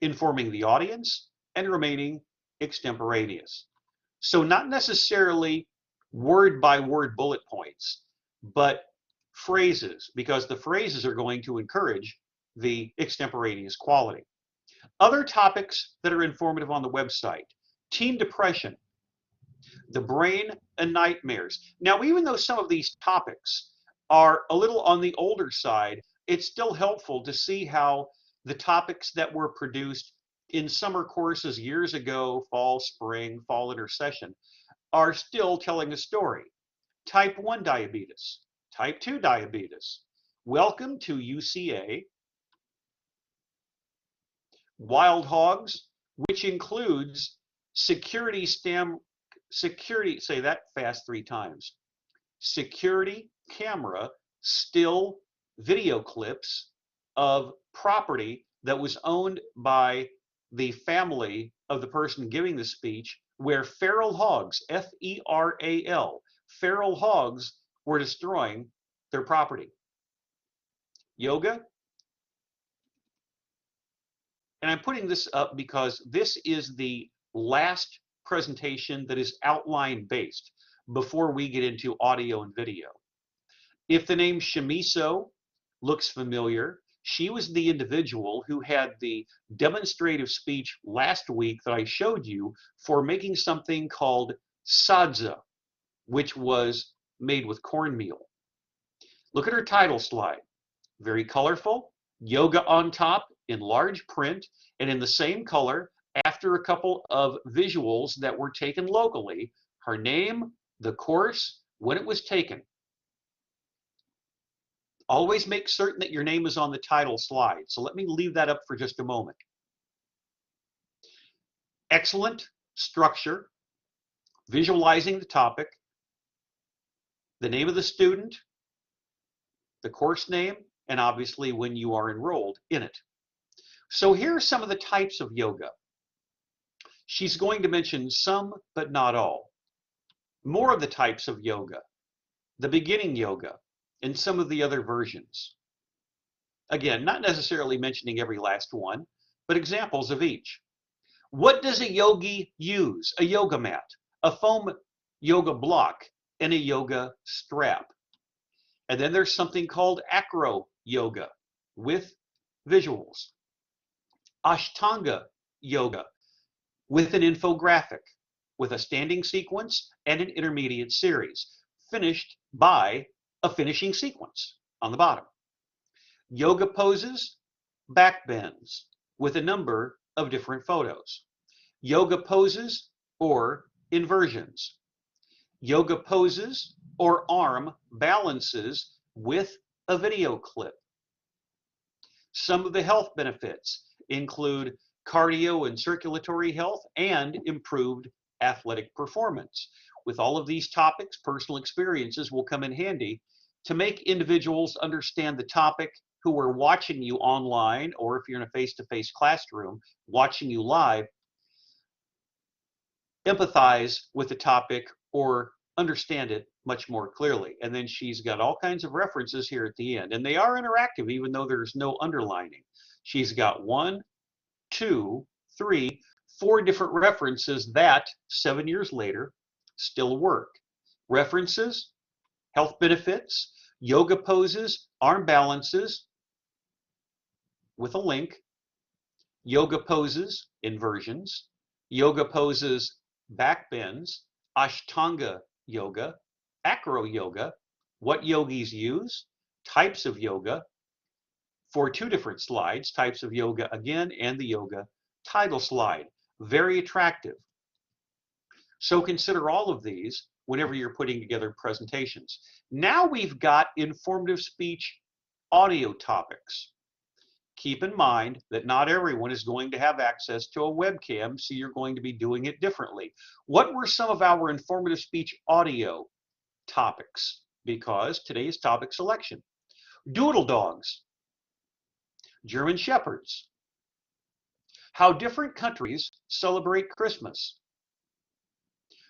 informing the audience and remaining extemporaneous. So not necessarily word by word bullet points, but phrases, because the phrases are going to encourage the extemporaneous quality. Other topics that are informative on the website: teen depression, the brain and nightmares. Now, even though some of these topics are a little on the older side, it's still helpful to see how the topics that were produced in summer courses years ago, fall, spring, fall intercession, are still telling a story. Type 1 diabetes, type 2 diabetes. Welcome to UCA. Wild hogs, which includes security, say that fast 3 times. Security camera still video clips of property that was owned by the family of the person giving the speech, where feral hogs, F-E-R-A-L, feral hogs were destroying their property. Yoga. And I'm putting this up because this is the last presentation that is outline based before we get into audio and video. If the name Shimiso looks familiar, She was the individual who had the demonstrative speech last week that I showed you for making something called sadza, which was made with cornmeal. Look at her title slide. Very colorful, yoga on top in large print and in the same color after a couple of visuals that were taken locally, her name, the course, when it was taken. Always make certain that your name is on the title slide. So let me leave that up for just a moment. Excellent structure, visualizing the topic, the name of the student, the course name, and obviously when you are enrolled in it. So here are some of the types of yoga. She's going to mention some, but not all. More of the types of yoga, the beginning yoga, and some of the other versions. Again, not necessarily mentioning every last one, but examples of each. What does a yogi use? A yoga mat, a foam yoga block, and a yoga strap. And then there's something called acro yoga with visuals. Ashtanga yoga with an infographic, with a standing sequence and an intermediate series, finished by a finishing sequence on the bottom. Yoga poses, back bends, with a number of different photos. Yoga poses or inversions. Yoga poses or arm balances with a video clip. Some of the health benefits include cardio and circulatory health and improved athletic performance. With all of these topics, personal experiences will come in handy to make individuals understand the topic who are watching you online, or if you're in a face-to-face classroom, watching you live, empathize with the topic or understand it much more clearly. And then she's got all kinds of references here at the end, and they are interactive even though there's no underlining. She's got 1, 2, 3, 4 different references that 7 years later still work. References, health benefits, yoga poses, arm balances with a link, yoga poses, inversions, yoga poses, back bends, Ashtanga yoga, acro yoga, what yogis use, types of yoga, for 2 different slides, types of yoga again, and the yoga title slide. Very attractive. So consider all of these whenever you're putting together presentations. Now we've got informative speech audio topics. Keep in mind that not everyone is going to have access to a webcam, so you're going to be doing it differently. What were some of our informative speech audio topics? Because today's topic selection. Doodle dogs, German shepherds, how different countries celebrate Christmas,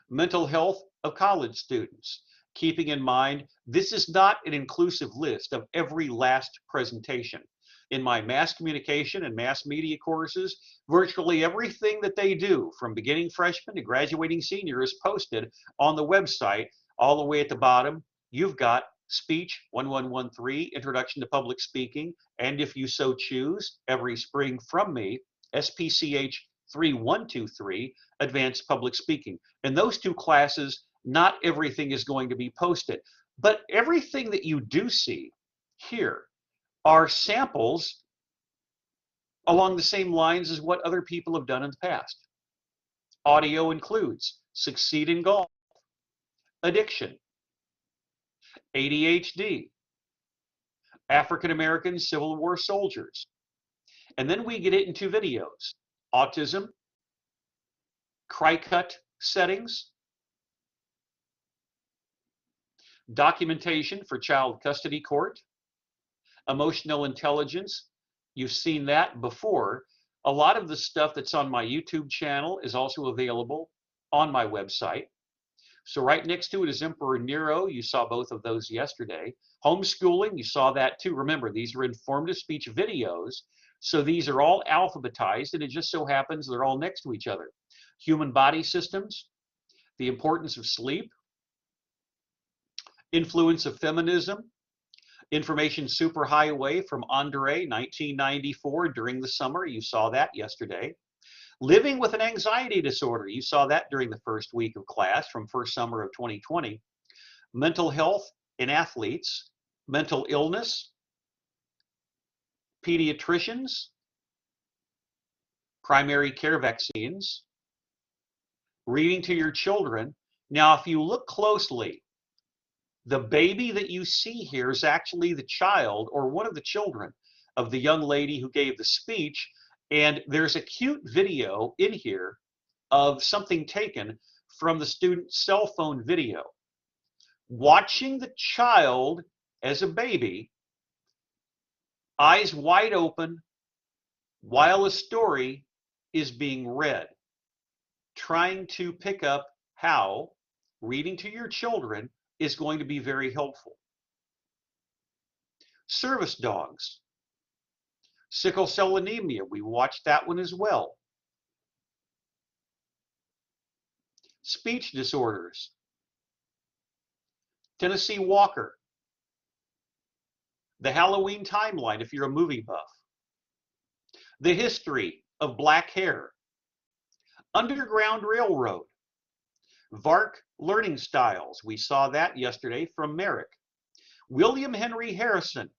mental health of college students, keeping in mind this is not an inclusive list of every last presentation. In my mass communication and mass media courses, virtually everything that they do from beginning freshman to graduating senior is posted on the website. All the way at the bottom, you've got Speech 1113, Introduction to Public Speaking, and if you so choose, every spring from me, SPCH 3123, Advanced Public Speaking. In those 2 classes, not everything is going to be posted, but everything that you do see here are samples along the same lines as what other people have done in the past. Audio includes Succeed in Golf, Addiction, ADHD, African American Civil War soldiers. And then we get into videos, autism, cry-cut settings, documentation for child custody court, emotional intelligence. You've seen that before. A lot of the stuff that's on my YouTube channel is also available on my website. So right next to it is Emperor Nero. You saw both of those yesterday. Homeschooling, you saw that too. Remember, these are informative speech videos. So these are all alphabetized, and it just so happens they're all next to each other. Human body systems, the importance of sleep, influence of feminism, Information superhighway from Andre, 1994, during the summer. You saw that yesterday. Living with an anxiety disorder. You saw that during the first week of class from first summer of 2020. Mental health in athletes. Mental illness. Pediatricians. Primary care vaccines. Reading to your children. Now, if you look closely, the baby that you see here is actually the child or one of the children of the young lady who gave the speech. And there's a cute video in here of something taken from the student's cell phone video. Watching the child as a baby, eyes wide open, while a story is being read, trying to pick up how reading to your children is going to be very helpful. Service dogs. Sickle cell anemia, we watched that one as well. Speech disorders. Tennessee Walker. The Halloween timeline, if you're a movie buff. The history of black hair. Underground Railroad. VARC learning styles. We saw that yesterday from Merrick. William Henry Harrison,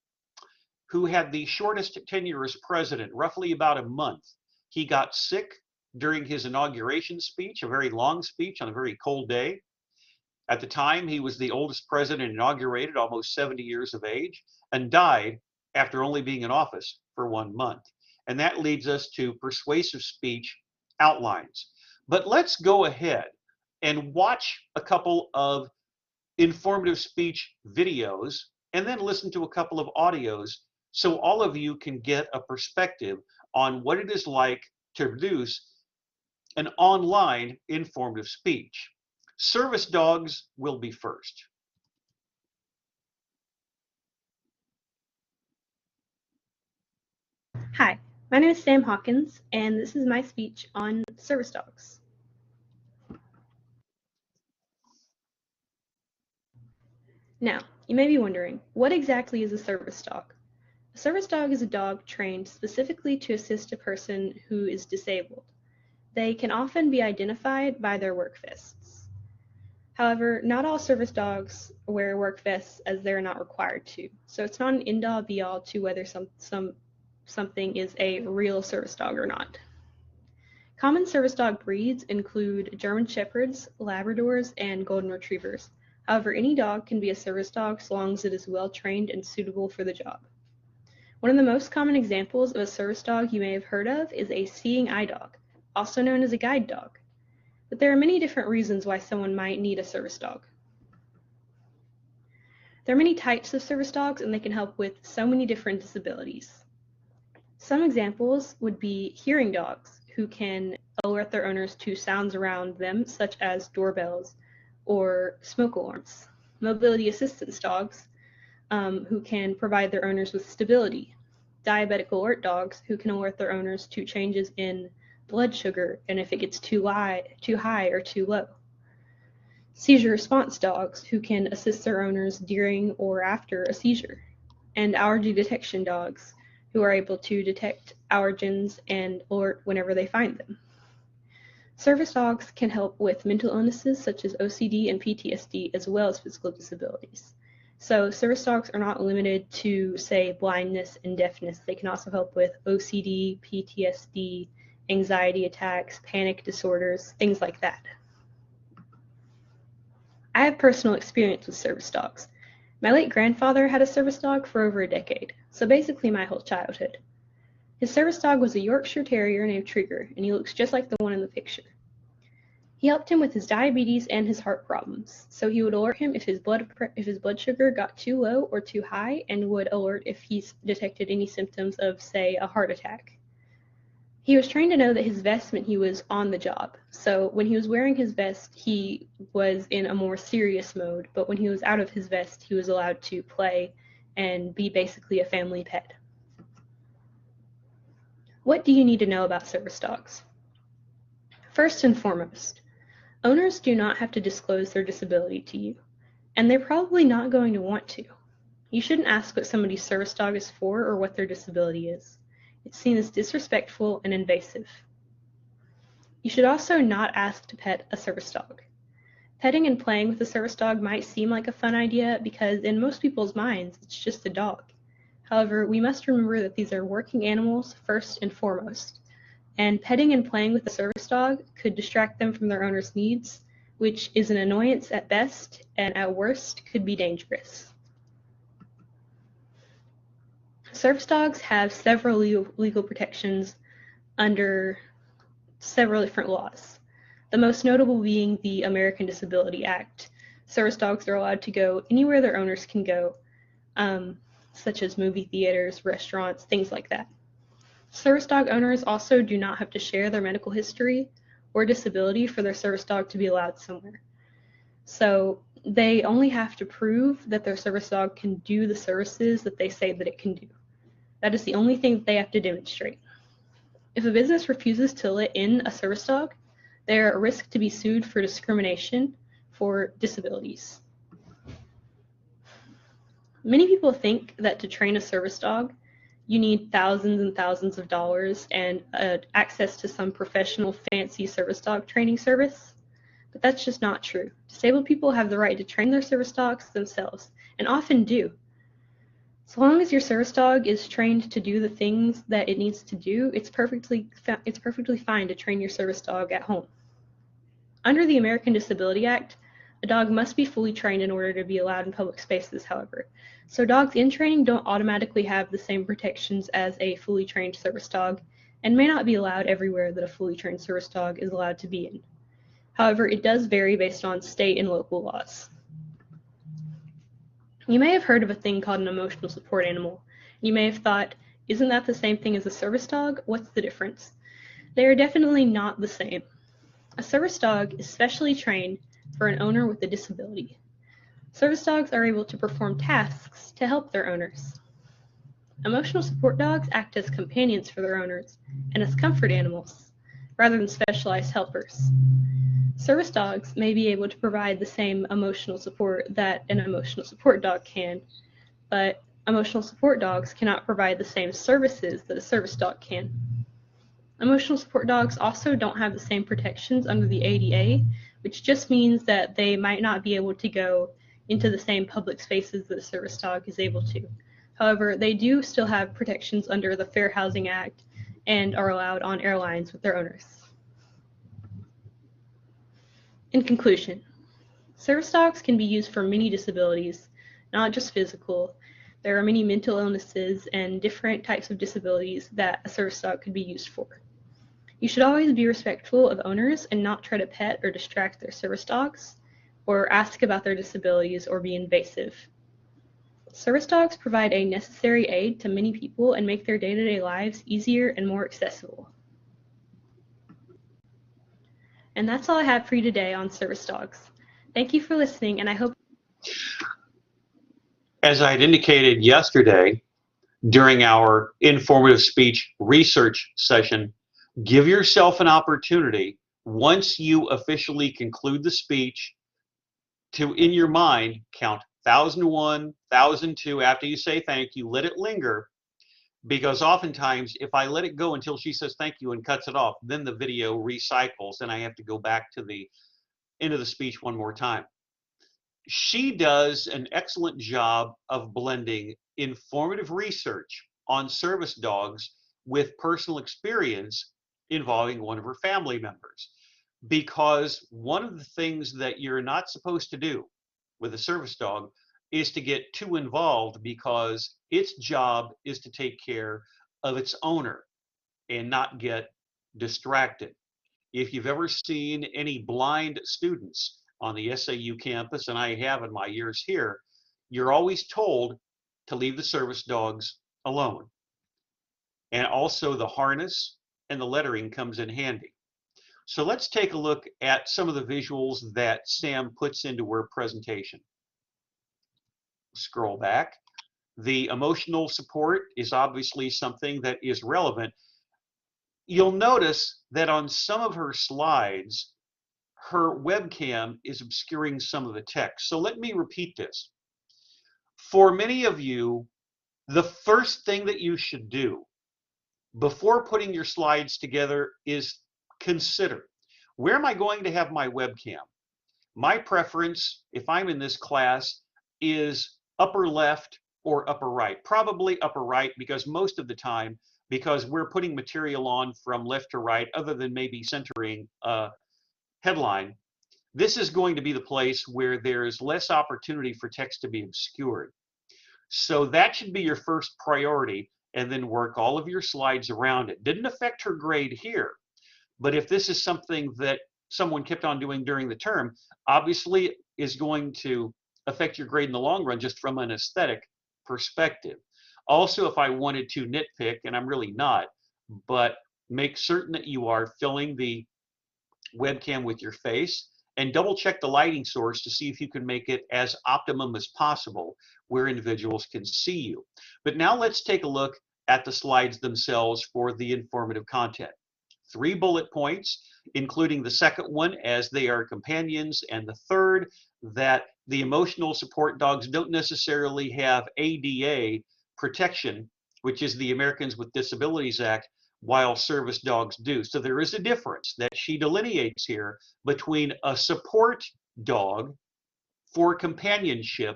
who had the shortest tenure as president, roughly about a month. He got sick during his inauguration speech, a very long speech on a very cold day. At the time, he was the oldest president inaugurated, almost 70 years of age, and died after only being in office for 1 month. And that leads us to persuasive speech outlines. But let's go ahead and watch a couple of informative speech videos and then listen to a couple of audios so all of you can get a perspective on what it is like to produce an online informative speech. Service dogs will be first. Hi, my name is Sam Hawkins, and this is my speech on service dogs. Now, you may be wondering, what exactly is a service dog? A service dog is a dog trained specifically to assist a person who is disabled. They can often be identified by their work vests. However, not all service dogs wear work vests as they're not required to, so it's not an end-all be-all to whether something is a real service dog or not. Common service dog breeds include German Shepherds, Labradors, and Golden Retrievers. However, any dog can be a service dog so long as it is well trained and suitable for the job. One of the most common examples of a service dog you may have heard of is a seeing eye dog, also known as a guide dog. But there are many different reasons why someone might need a service dog. There are many types of service dogs, and they can help with so many different disabilities. Some examples would be hearing dogs, who can alert their owners to sounds around them, such as doorbells or smoke alarms. Mobility assistance dogs, who can provide their owners with stability. Diabetic alert dogs, who can alert their owners to changes in blood sugar and if it gets too high or too low. Seizure response dogs, who can assist their owners during or after a seizure. And allergy detection dogs, who are able to detect allergens and alert whenever they find them. Service dogs can help with mental illnesses such as OCD and PTSD, as well as physical disabilities. So service dogs are not limited to, say, blindness and deafness. They can also help with OCD, PTSD, anxiety attacks, panic disorders, things like that. I have personal experience with service dogs. My late grandfather had a service dog for over a decade, so basically my whole childhood. His service dog was a Yorkshire Terrier named Trigger, and he looks just like the one in the picture. He helped him with his diabetes and his heart problems, so he would alert him if his blood sugar got too low or too high, and would alert if he detected any symptoms of, say, a heart attack. He was trained to know that his vest meant he was on the job, so when he was wearing his vest, he was in a more serious mode, but when he was out of his vest, he was allowed to play and be basically a family pet. What do you need to know about service dogs? First and foremost, owners do not have to disclose their disability to you, and they're probably not going to want to. You shouldn't ask what somebody's service dog is for or what their disability is. It's seen as disrespectful and invasive. You should also not ask to pet a service dog. Petting and playing with a service dog might seem like a fun idea because in most people's minds, it's just a dog. However, we must remember that these are working animals first and foremost, and petting and playing with a service dog could distract them from their owner's needs, which is an annoyance at best and at worst could be dangerous. Service dogs have several legal protections under several different laws. The most notable being the American Disability Act. Service dogs are allowed to go anywhere their owners can go, such as movie theaters, restaurants, things like that. Service dog owners also do not have to share their medical history or disability for their service dog to be allowed somewhere. So they only have to prove that their service dog can do the services that they say that it can do. That is the only thing that they have to demonstrate. If a business refuses to let in a service dog, they are at risk to be sued for discrimination for disabilities. Many people think that to train a service dog, you need thousands and thousands of dollars and access to some professional fancy service dog training service, but that's just not true. Disabled people have the right to train their service dogs themselves, and often do. So long as your service dog is trained to do the things that it needs to do, it's perfectly fine to train your service dog at home. Under the American Disability Act, a dog must be fully trained in order to be allowed in public spaces, however. So dogs in training don't automatically have the same protections as a fully trained service dog and may not be allowed everywhere that a fully trained service dog is allowed to be in. However, it does vary based on state and local laws. You may have heard of a thing called an emotional support animal. You may have thought, isn't that the same thing as a service dog? What's the difference? They are definitely not the same. A service dog is specially trained for an owner with a disability. Service dogs are able to perform tasks to help their owners. Emotional support dogs act as companions for their owners and as comfort animals, rather than specialized helpers. Service dogs may be able to provide the same emotional support that an emotional support dog can, but emotional support dogs cannot provide the same services that a service dog can. Emotional support dogs also don't have the same protections under the ADA, which just means that they might not be able to go into the same public spaces that a service dog is able to. However, they do still have protections under the Fair Housing Act and are allowed on airlines with their owners. In conclusion, service dogs can be used for many disabilities, not just physical. There are many mental illnesses and different types of disabilities that a service dog could be used for. You should always be respectful of owners and not try to pet or distract their service dogs, or ask about their disabilities or be invasive. Service dogs provide a necessary aid to many people and make their day-to-day lives easier and more accessible. And that's all I have for you today on service dogs. Thank you for listening, and I hope... As I had indicated yesterday during our informative speech research session, give yourself an opportunity once you officially conclude the speech to, in your mind, count 1001, 1002 after you say thank you, let it linger, because oftentimes if I let it go until she says thank you and cuts it off, then the video recycles and I have to go back to the end of the speech one more time. She does an excellent job of blending informative research on service dogs with personal experience involving one of her family members. Because one of the things that you're not supposed to do with a service dog is to get too involved, because its job is to take care of its owner and not get distracted. If you've ever seen any blind students on the SAU campus, and I have in my years here, you're always told to leave the service dogs alone. And also the harness and the lettering comes in handy. So let's take a look at some of the visuals that Sam puts into her presentation. Scroll back. The emotional support is obviously something that is relevant. You'll notice that on some of her slides, her webcam is obscuring some of the text. So let me repeat this. For many of you, the first thing that you should do before putting your slides together is consider, where am I going to have my webcam? My preference, if I'm in this class, is upper left or upper right. Probably upper right, because most of the time, because we're putting material on from left to right, other than maybe centering a headline, this is going to be the place where there is less opportunity for text to be obscured. So that should be your first priority, and then work all of your slides around it. Didn't affect her grade here, but if this is something that someone kept on doing during the term, obviously is going to affect your grade in the long run, just from an aesthetic perspective. Also, if I wanted to nitpick, and I'm really not, but make certain that you are filling the webcam with your face, and double check the lighting source to see if you can make it as optimum as possible where individuals can see you. But now let's take a look at the slides themselves for the informative content. 3 bullet points, including the second one as they are companions, and the third, that the emotional support dogs don't necessarily have ADA protection, which is the Americans with Disabilities Act, while service dogs do. So there is a difference that she delineates here between a support dog for companionship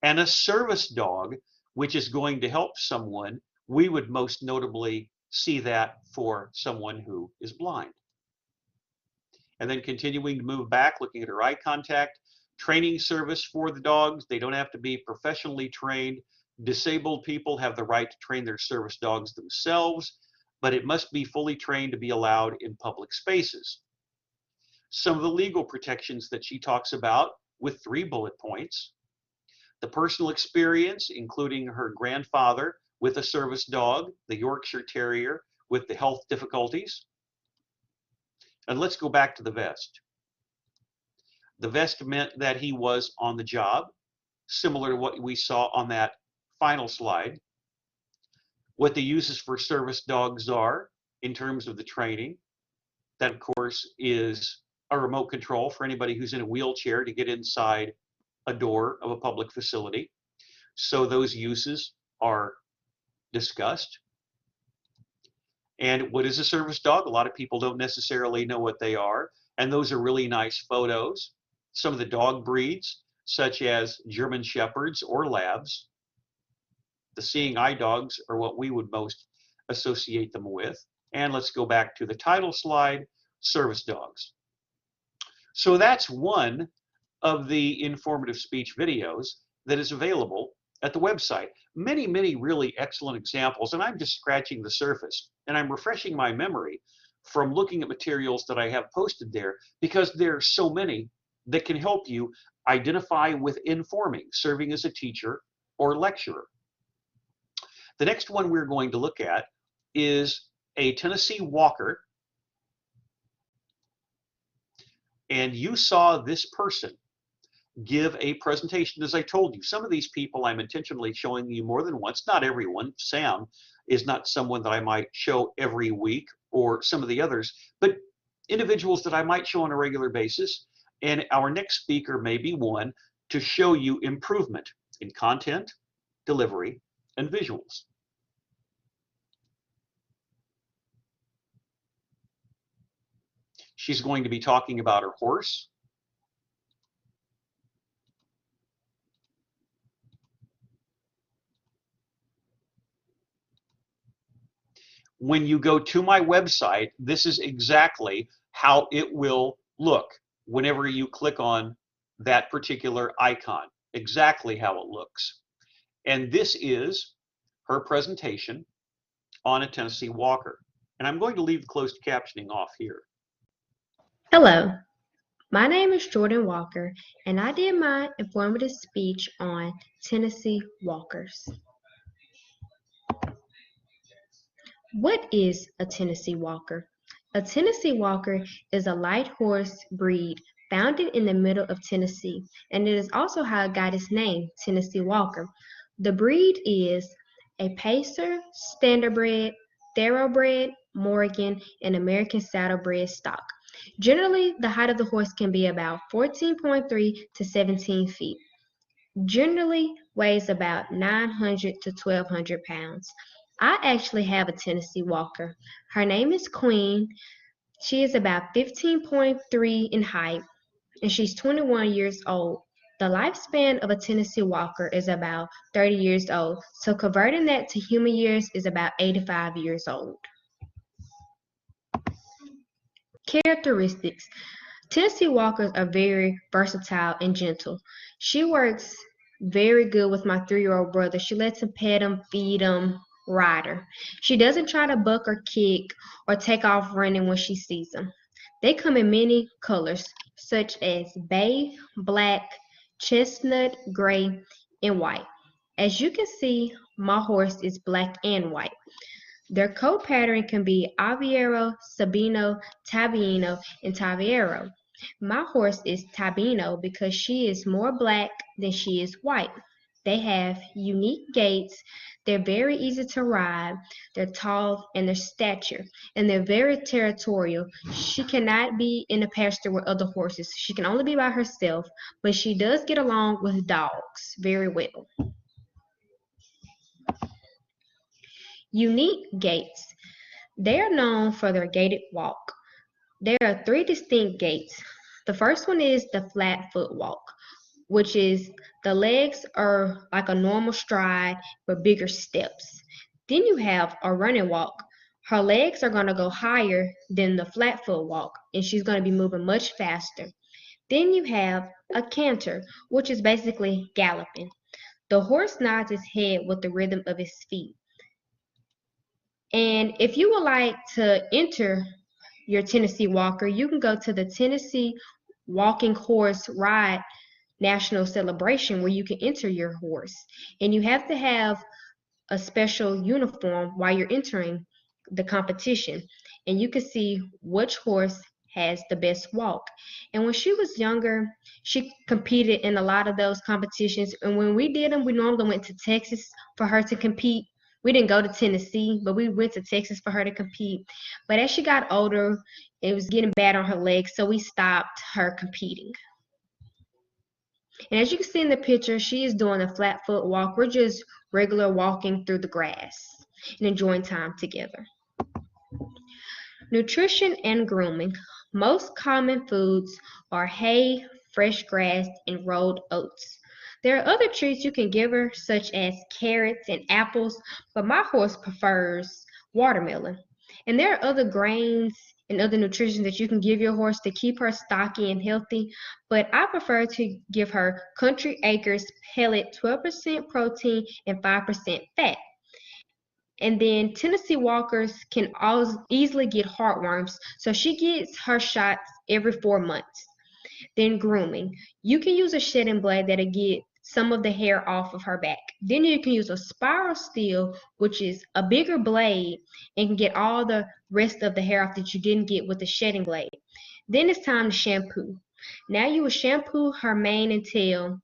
and a service dog, which is going to help someone. We would most notably see that for someone who is blind. And then continuing to move back, looking at her eye contact, training service for the dogs. They don't have to be professionally trained. Disabled people have the right to train their service dogs themselves, but it must be fully trained to be allowed in public spaces. Some of the legal protections that she talks about with 3 bullet points. The personal experience, including her grandfather with a service dog, the Yorkshire Terrier with the health difficulties. And let's go back to the vest. The vest meant that he was on the job, similar to what we saw on that final slide. What the uses for service dogs are in terms of the training. That, of course, is a remote control for anybody who's in a wheelchair to get inside a door of a public facility. So those uses are discussed. And what is a service dog? A lot of people don't necessarily know what they are. And those are really nice photos. Some of the dog breeds, such as German Shepherds or Labs. The seeing eye dogs are what we would most associate them with. And let's go back to the title slide, service dogs. So that's one of the informative speech videos that is available at the website. Many, many really excellent examples, and I'm just scratching the surface, and I'm refreshing my memory from looking at materials that I have posted there, because there are so many that can help you identify with informing, serving as a teacher or lecturer. The next one we're going to look at is a Tennessee Walker. And you saw this person give a presentation. As I told you, some of these people I'm intentionally showing you more than once. Not everyone. Sam is not someone that I might show every week, or some of the others, but individuals that I might show on a regular basis. And our next speaker may be one to show you improvement in content, delivery, and visuals. She's going to be talking about her horse. When you go to my website, this is exactly how it will look whenever you click on that particular icon. Exactly how it looks. And this is her presentation on a Tennessee Walker. And I'm going to leave the closed captioning off here. Hello, my name is Jordan Walker, and I did my informative speech on Tennessee Walkers. What is a Tennessee Walker? A Tennessee Walker is a light horse breed founded in the middle of Tennessee, and it is also how it got its name, Tennessee Walker. The breed is a Pacer, Standardbred, Thoroughbred, Morgan, and American Saddlebred stock. Generally, the height of the horse can be about 14.3 to 17 feet. Generally weighs about 900 to 1,200 pounds. I actually have a Tennessee Walker. Her name is Queen. She is about 15.3 in height and she's 21 years old. The lifespan of a Tennessee Walker is about 30 years old, so converting that to human years is about 85 years old. Characteristics. Tennessee Walkers are very versatile and gentle. She works very good with my 3-year-old brother. She lets him pet him, feed him, ride her. She doesn't try to buck or kick or take off running when she sees him. They come in many colors, such as bay, black, chestnut, gray, and white. As you can see, my horse is black and white. Their coat pattern can be Aviero, Sabino, Tabiino, and Taviero. My horse is Tabino because she is more black than she is white. They have unique gaits, they're very easy to ride, they're tall in their stature, and they're very territorial. She cannot be in a pasture with other horses. She can only be by herself, but she does get along with dogs very well. Unique gaits. They are known for their gaited walk. There are 3 distinct gaits. The first one is the flat foot walk, which is the legs are like a normal stride but bigger steps. Then you have a running walk. Her legs are going to go higher than the flat foot walk, and she's going to be moving much faster. Then you have a canter, which is basically galloping. The horse nods his head with the rhythm of his feet. And if you would like to enter your Tennessee Walker, you can go to the Tennessee Walking Horse Ride National Celebration where you can enter your horse. And you have to have a special uniform while you're entering the competition. And you can see which horse has the best walk. And when she was younger, she competed in a lot of those competitions. And when we did them, we normally went to Texas for her to compete. We didn't go to Tennessee, but we went to Texas for her to compete. But as she got older, it was getting bad on her legs, so we stopped her competing. And as you can see in the picture, she is doing a flat foot walk. We're just regular walking through the grass and enjoying time together. Nutrition and grooming. Most common foods are hay, fresh grass, and rolled oats. There are other treats you can give her, such as carrots and apples, but my horse prefers watermelon. And there are other grains and other nutrition that you can give your horse to keep her stocky and healthy, but I prefer to give her Country Acres pellet 12% protein and 5% fat. And then Tennessee Walkers can easily get heartworms, so she gets her shots every 4 months. Then grooming. You can use a shedding blade that'll get some of the hair off of her back. Then you can use a spiral steel, which is a bigger blade, and can get all the rest of the hair off that you didn't get with the shedding blade. Then it's time to shampoo. Now you will shampoo her mane and tail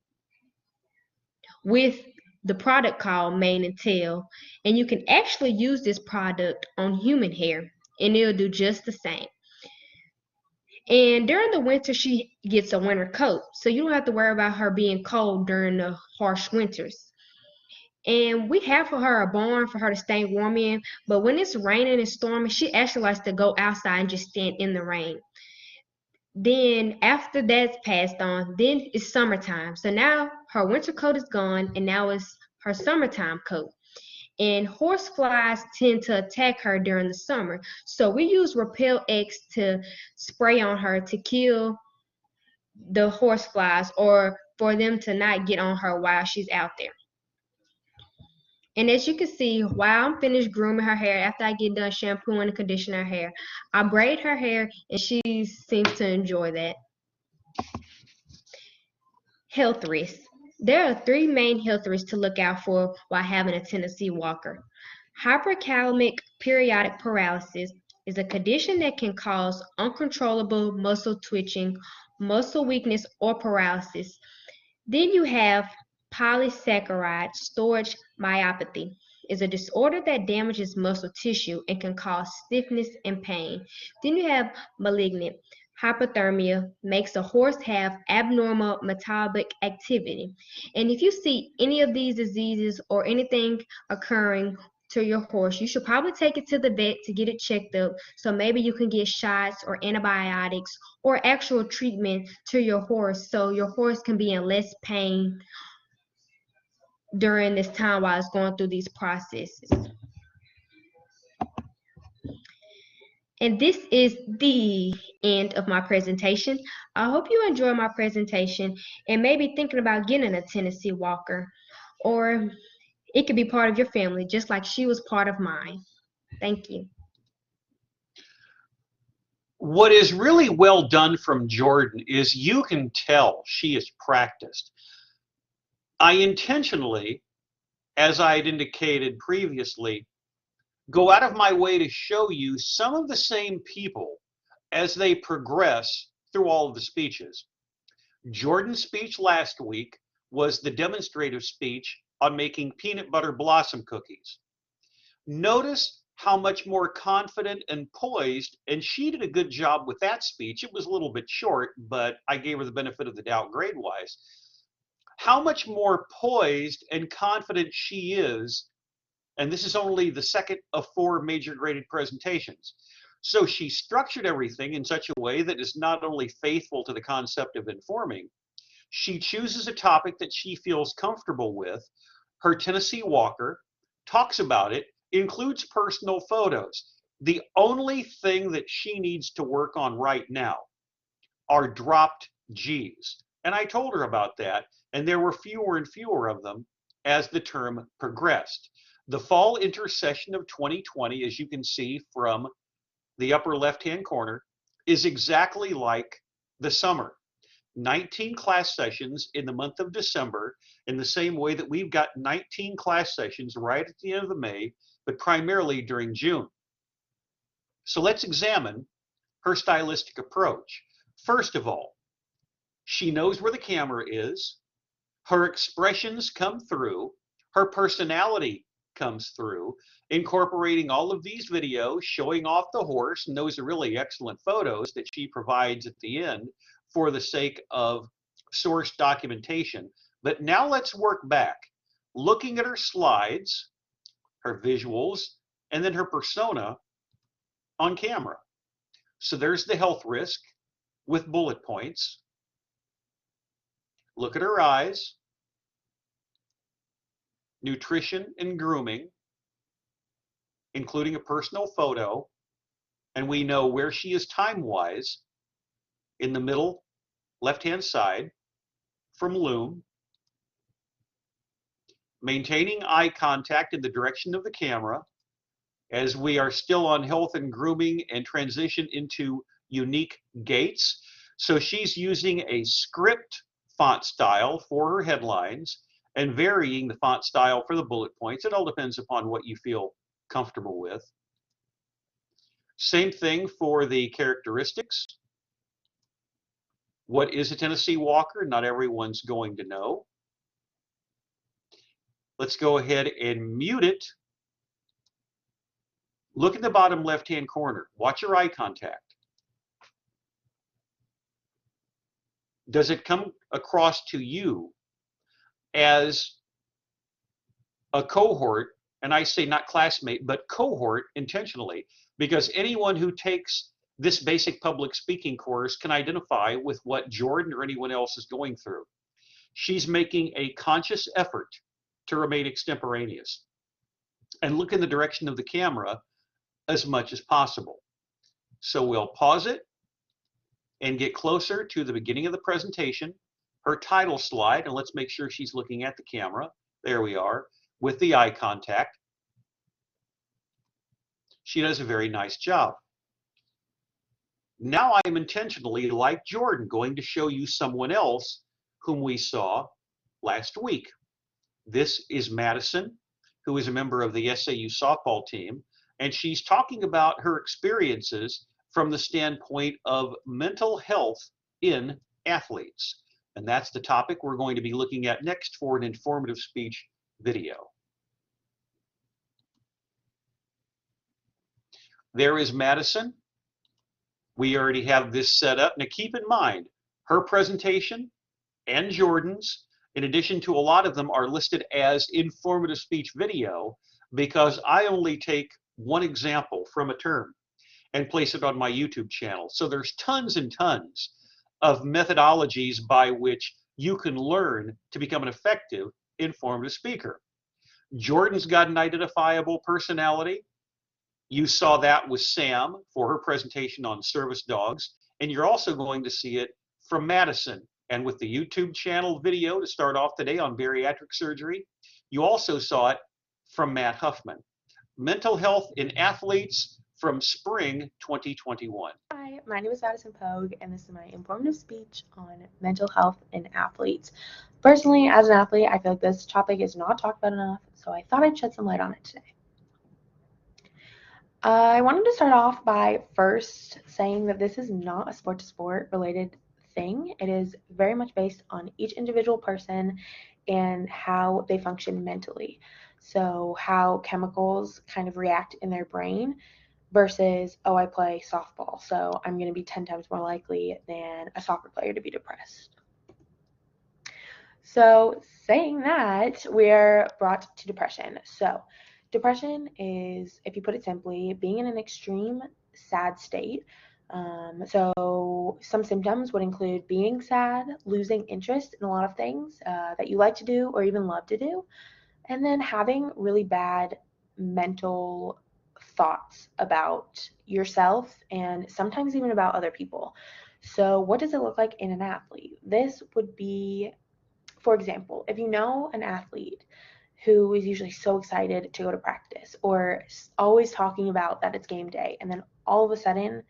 with the product called Mane and Tail, and you can actually use this product on human hair, and it'll do just the same. And during the winter, she gets a winter coat, so you don't have to worry about her being cold during the harsh winters. And we have for her a barn for her to stay warm in, but when it's raining and storming, she actually likes to go outside and just stand in the rain. Then after that's passed on, then it's summertime. So now her winter coat is gone, and now it's her summertime coat. And horse flies tend to attack her during the summer. So we use Repel X to spray on her to kill the horse flies or for them to not get on her while she's out there. And as you can see, while I'm finished grooming her hair, after I get done shampooing and conditioning her hair, I braid her hair and she seems to enjoy that. Health risks. There are 3 main health risks to look out for while having a Tennessee Walker. Hyperkalamic periodic paralysis is a condition that can cause uncontrollable muscle twitching, muscle weakness, or paralysis. Then you have polysaccharide storage myopathy. Is a disorder that damages muscle tissue and can cause stiffness and pain. Then you have malignant hypothermia makes a horse have abnormal metabolic activity. And if you see any of these diseases or anything occurring to your horse, you should probably take it to the vet to get it checked up. So maybe you can get shots or antibiotics or actual treatment to your horse so your horse can be in less pain during this time while it's going through these processes. And this is the end of my presentation. I hope you enjoyed my presentation and maybe thinking about getting a Tennessee Walker, or it could be part of your family just like she was part of mine. Thank you. What is really well done from Jordan is you can tell she is practiced. I intentionally, as I had indicated previously, go out of my way to show you some of the same people as they progress through all of the speeches. Jordan's speech last week was the demonstrative speech on making peanut butter blossom cookies. Notice how much more confident and poised, and she did a good job with that speech. It was a little bit short, but I gave her the benefit of the doubt grade-wise. How much more poised and confident she is, and this is only the second of 4 major graded presentations. So she structured everything in such a way that is not only faithful to the concept of informing, she chooses a topic that she feels comfortable with. Her Tennessee Walker talks about it, includes personal photos. The only thing that she needs to work on right now are dropped G's. And I told her about that, and there were fewer and fewer of them as the term progressed. The fall intersession of 2020, as you can see from the upper left-hand corner, is exactly like the summer. 19 class sessions in the month of December, in the same way that we've got 19 class sessions right at the end of the May, but primarily during June. So let's examine her stylistic approach. First of all, she knows where the camera is, her expressions come through, her personality comes through, incorporating all of these videos, showing off the horse, and those are really excellent photos that she provides at the end for the sake of source documentation. But now let's work back, looking at her slides, her visuals, and then her persona on camera. So there's the health risk with bullet points. Look at her eyes, nutrition and grooming, including a personal photo, and we know where she is time-wise in the middle left-hand side from loom. Maintaining eye contact in the direction of the camera as we are still on health and grooming and transition into unique gaits. So she's using a script font style for her headlines and varying the font style for the bullet points. It all depends upon what you feel comfortable with. Same thing for the characteristics. What is a Tennessee Walker? Not everyone's going to know. Let's go ahead and mute it. Look at the bottom left-hand corner. Watch your eye contact. Does it come across to you as a cohort, and I say not classmate, but cohort intentionally, because anyone who takes this basic public speaking course can identify with what Jordan or anyone else is going through. She's making a conscious effort to remain extemporaneous and look in the direction of the camera as much as possible. So we'll pause it and get closer to the beginning of the presentation, her title slide, and let's make sure she's looking at the camera. There we are, with the eye contact. She does a very nice job. Now I'm intentionally, like Jordan, going to show you someone else whom we saw last week. This is Madison, who is a member of the SAU softball team, and she's talking about her experiences from the standpoint of mental health in athletes. And that's the topic we're going to be looking at next for an informative speech video. There is Madison. We already have this set up. Now keep in mind, her presentation and Jordan's, in addition to a lot of them, are listed as informative speech video because I only take one example from a term and place it on my YouTube channel. So there's tons and tons of methodologies by which you can learn to become an effective informative speaker. Jordan's got an identifiable personality. You saw that with Sam for her presentation on service dogs, and you're also going to see it from Madison. And with the YouTube channel video to start off today on bariatric surgery, you also saw it from Matt Huffman. Mental health in athletes from spring 2021. Hi, my name is Madison Pogue, and this is my informative speech on mental health in athletes. Personally, as an athlete, I feel like this topic is not talked about enough, so I thought I'd shed some light on it today. I wanted to start off by first saying that this is not a sport-to-sport related thing. It is very much based on each individual person and how they function mentally. So how chemicals kind of react in their brain versus, oh, I play softball, so I'm going to be 10 times more likely than a soccer player to be depressed. So saying that, we're brought to depression. So depression is, if you put it simply, being in an extreme sad state. So some symptoms would include being sad, losing interest in a lot of things that you like to do or even love to do, and then having really bad mental thoughts about yourself and sometimes even about other people. So what does it look like in an athlete? This would be, for example, if you know an athlete who is usually so excited to go to practice or always talking about that it's game day, and then all of a sudden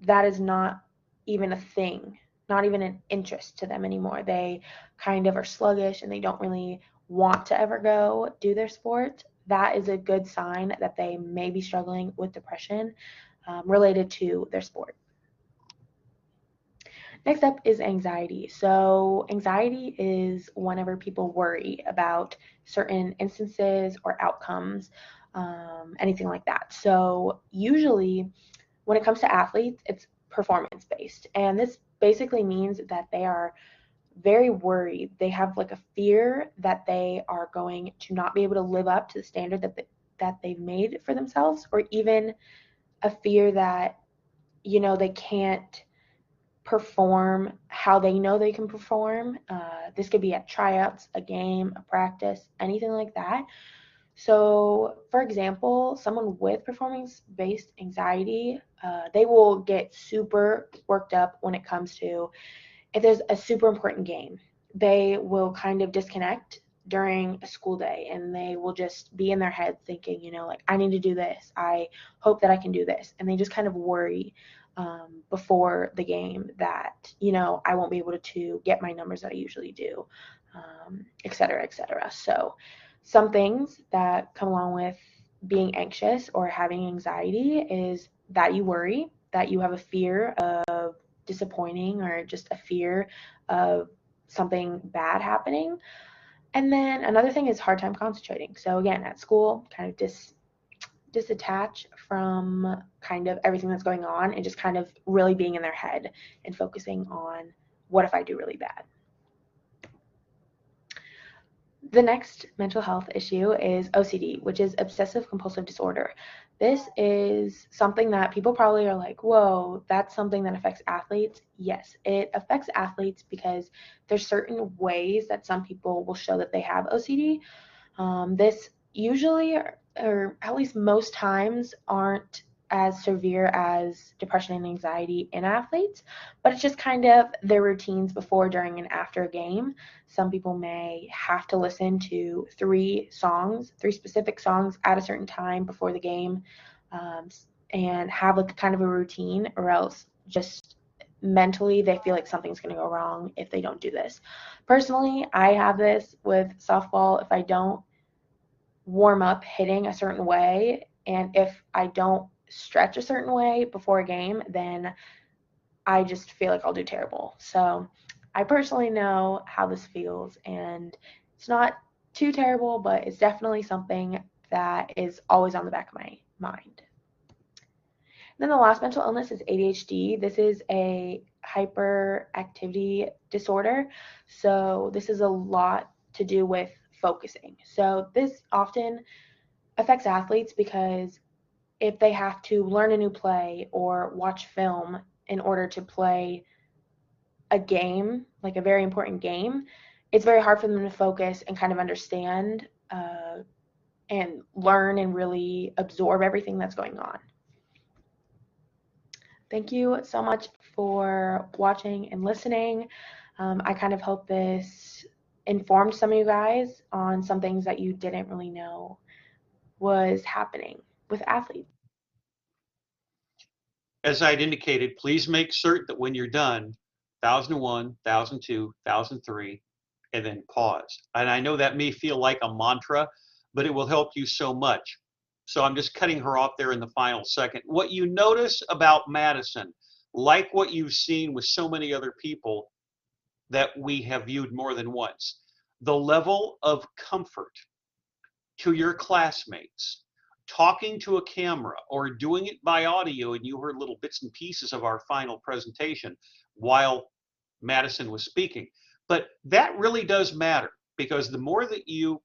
that is not even a thing, not even an interest to them anymore. They kind of are sluggish and they don't really want to ever go do their sport. That is a good sign that they may be struggling with depression related to their sport. Next up is anxiety. So anxiety is whenever people worry about certain instances or outcomes, anything like that. So usually when it comes to athletes, it's performance based. And this basically means that they are very worried. They have like a fear that they are going to not be able to live up to the standard that they've made for themselves, or even a fear that, you know, they can't perform how they know they can perform. This could be at tryouts, a game, a practice, anything like that. So, for example, someone with performance-based anxiety, they will get super worked up when it comes to if there's a super important game. They will kind of disconnect during a school day and they will just be in their head thinking, you know, like, I need to do this. I hope that I can do this. And they just kind of worry before the game that, you know, I won't be able to get my numbers that I usually do, et cetera, et cetera. So some things that come along with being anxious or having anxiety is that you worry, that you have a fear of disappointing or just a fear of something bad happening. And then another thing is hard time concentrating. So again, at school, kind of disattach from kind of everything that's going on and just kind of really being in their head and focusing on what if I do really bad. The next mental health issue is OCD, which is obsessive compulsive disorder. This is something that people probably are like, whoa, that's something that affects athletes. Yes, it affects athletes because there's certain ways that some people will show that they have OCD. This usually, or at least most times, aren't as severe as depression and anxiety in athletes, but it's just kind of their routines before, during, and after a game. Some people may have to listen to three specific songs at a certain time before the game, and have like kind of a routine, or else just mentally they feel like something's going to go wrong if they don't do this. Personally, I have this with softball. If I don't warm up hitting a certain way, and if I don't stretch a certain way before a game, then I just feel like I'll do terrible. So I personally know how this feels, and it's not too terrible, but it's definitely something that is always on the back of my mind. Then the last mental illness is ADHD. This is a hyperactivity disorder. So this is a lot to do with focusing. So this often affects athletes because if they have to learn a new play or watch film in order to play a game, like a very important game, it's very hard for them to focus and kind of understand and learn and really absorb everything that's going on. Thank you so much for watching and listening. I kind of hope this informed some of you guys on some things that you didn't really know was happening with athletes. As I'd indicated, please make certain that when you're done, 1001, 1002, 1003, and then pause. And I know that may feel like a mantra, but it will help you so much. So I'm just cutting her off there in the final second. What you notice about Madison, like what you've seen with so many other people that we have viewed more than once, the level of comfort to your classmates, talking to a camera or doing it by audio, and you heard little bits and pieces of our final presentation while Madison was speaking. But that really does matter, because the more that you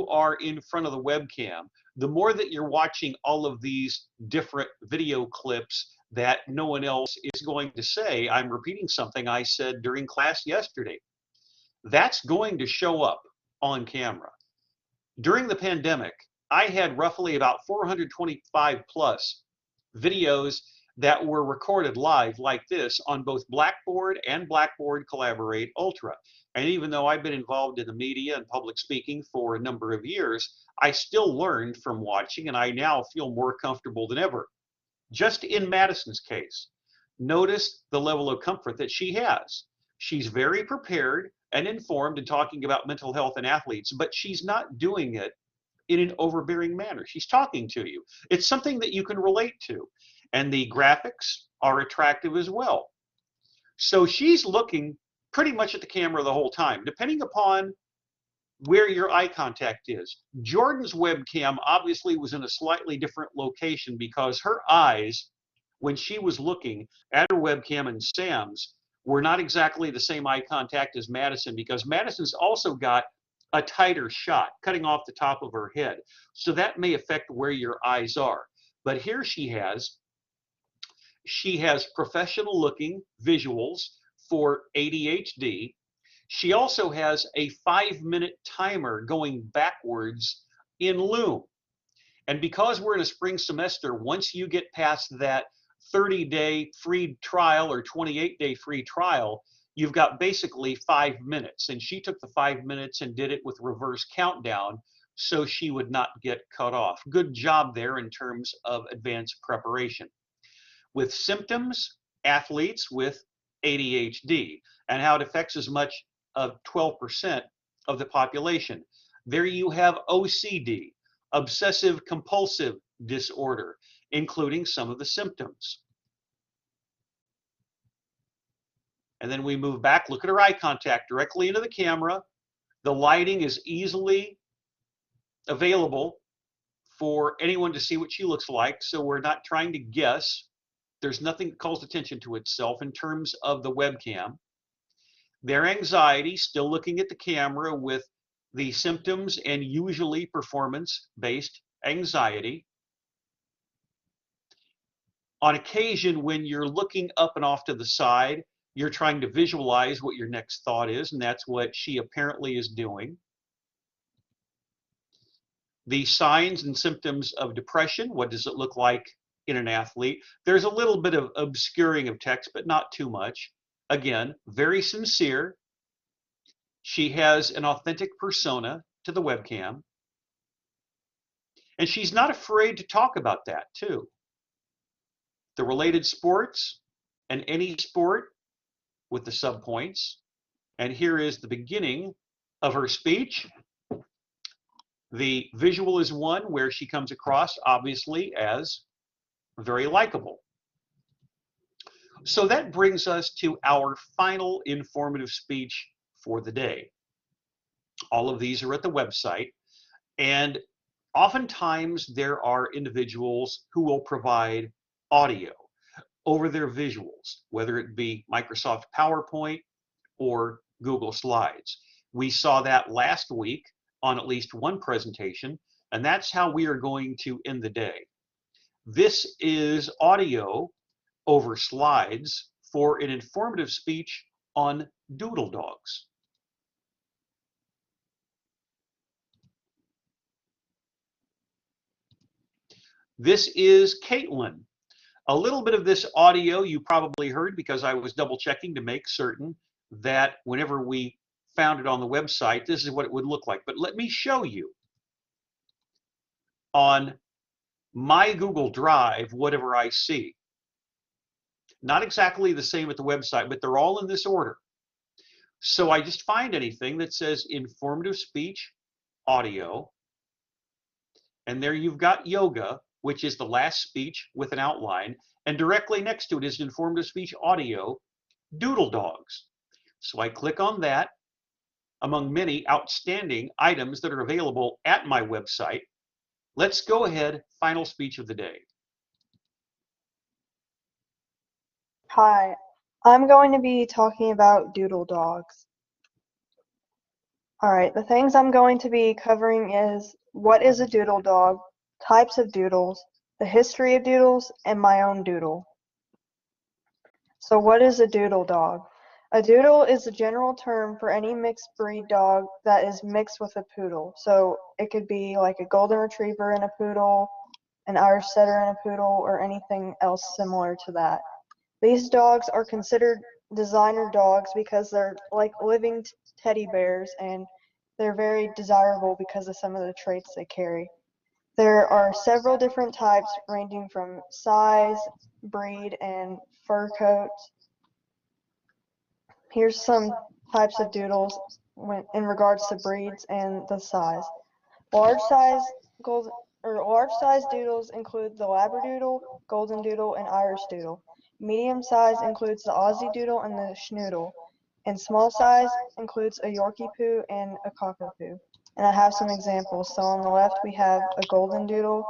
are in front of the webcam, the more that you're watching all of these different video clips that no one else is going to say. I'm repeating something I said during class yesterday. That's going to show up on camera. During the pandemic, I had roughly about 425 plus videos that were recorded live like this on both Blackboard and Blackboard Collaborate Ultra. And even though I've been involved in the media and public speaking for a number of years, I still learned from watching, and I now feel more comfortable than ever. Just in Madison's case, notice the level of comfort that she has. She's very prepared and informed in talking about mental health and athletes, but she's not doing it in an overbearing manner. She's talking to you. It's something that you can relate to. And the graphics are attractive as well. So she's looking pretty much at the camera the whole time, depending upon where your eye contact is. Jordan's webcam obviously was in a slightly different location because her eyes, when she was looking at her webcam, and Sam's were not exactly the same eye contact as Madison, because Madison's also got a tighter shot cutting off the top of her head. So that may affect where your eyes are. But here she has professional looking visuals for ADHD. She also has a 5-minute timer going backwards in Loom. And because we're in a spring semester, once you get past that 30-day free trial or 28-day free trial, you've got basically 5 minutes. And she took the 5 minutes and did it with reverse countdown so she would not get cut off. Good job there in terms of advanced preparation. With symptoms, athletes with ADHD, and how it affects as much of 12% of the population. There you have OCD, obsessive compulsive disorder, including some of the symptoms. And then we move back, look at her eye contact directly into the camera. The lighting is easily available for anyone to see what she looks like, so we're not trying to guess. There's nothing that calls attention to itself in terms of the webcam. Their anxiety, still looking at the camera with the symptoms and usually performance-based anxiety. On occasion, when you're looking up and off to the side, you're trying to visualize what your next thought is, and that's what she apparently is doing. The signs and symptoms of depression, what does it look like in an athlete? There's a little bit of obscuring of text, but not too much. Again, very sincere. She has an authentic persona to the webcam. And she's not afraid to talk about that too. The related sports and any sport with the subpoints. And here is the beginning of her speech. The visual is one where she comes across obviously as very likable. So that brings us to our final informative speech for the day. All of these are at the website, and oftentimes there are individuals who will provide audio over their visuals, whether it be Microsoft PowerPoint or Google Slides. We saw that last week on at least one presentation, and that's how we are going to end the day. This is audio over slides for an informative speech on doodle dogs. This is Caitlin. A little bit of this audio you probably heard because I was double checking to make certain that whenever we found it on the website, this is what it would look like. But let me show you on my Google Drive whatever I see. Not exactly the same at the website, but they're all in this order. So I just find anything that says informative speech audio, and there you've got yoga, which is the last speech with an outline, and directly next to it is informative speech audio, doodle dogs. So I click on that among many outstanding items that are available at my website. Let's go ahead, final speech of the day. Hi, I'm going to be talking about doodle dogs. Alright, the things I'm going to be covering is what is a doodle dog, types of doodles, the history of doodles, and my own doodle. So what is a doodle dog? A doodle is a general term for any mixed breed dog that is mixed with a poodle. So it could be like a golden retriever and a poodle, an Irish setter and a poodle, or anything else similar to that. These dogs are considered designer dogs because they're like living teddy bears, and they're very desirable because of some of the traits they carry. There are several different types ranging from size, breed, and fur coats. Here's some types of doodles in regards to breeds and the size. Large size doodles include the Labradoodle, Golden Doodle, and Irish Doodle. Medium size includes the Aussie Doodle and the Schnoodle, and small size includes a Yorkie Poo and a Cockapoo. And I have some examples. So on the left we have a Golden Doodle,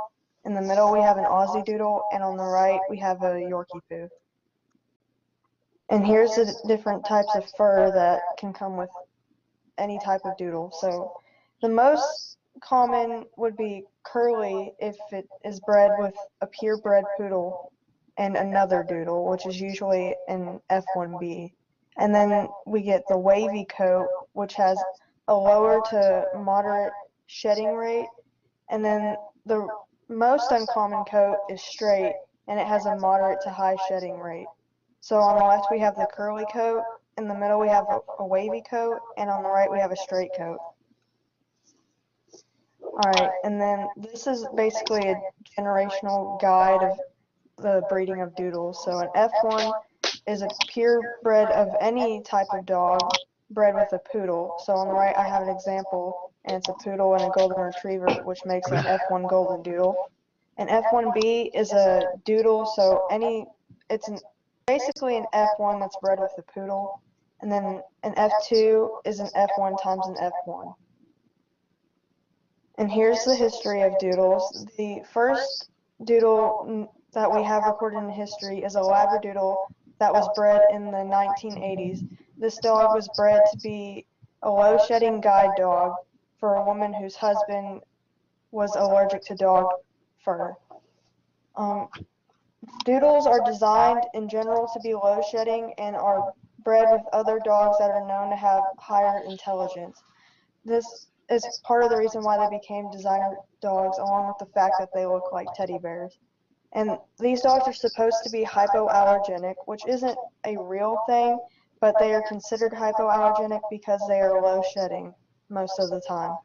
in the middle we have an Aussie Doodle, and on the right we have a Yorkie Poo. And here's the different types of fur that can come with any type of doodle. So the most common would be curly if it is bred with a purebred poodle and another doodle, which is usually an F1B. And then we get the wavy coat, which has a lower to moderate shedding rate. And then the most uncommon coat is straight, and it has a moderate to high shedding rate. So on the left we have the curly coat, in the middle we have a wavy coat, and on the right we have a straight coat. Alright, and then this is basically a generational guide of the breeding of doodles. So an F1 is a purebred of any type of dog bred with a poodle. So on the right I have an example, and it's a poodle and a golden retriever, which makes an F1 golden doodle. An F1B is a doodle, so basically an F1 that's bred with a poodle, and then an F2 is an F1 times an F1. And here's the history of doodles. The first doodle that we have recorded in history is a Labradoodle that was bred in the 1980s. This dog was bred to be a low-shedding guide dog for a woman whose husband was allergic to dog fur. Doodles are designed in general to be low shedding and are bred with other dogs that are known to have higher intelligence. This is part of the reason why they became designer dogs, along with the fact that they look like teddy bears. And these dogs are supposed to be hypoallergenic, which isn't a real thing, but they are considered hypoallergenic because they are low shedding most of the time.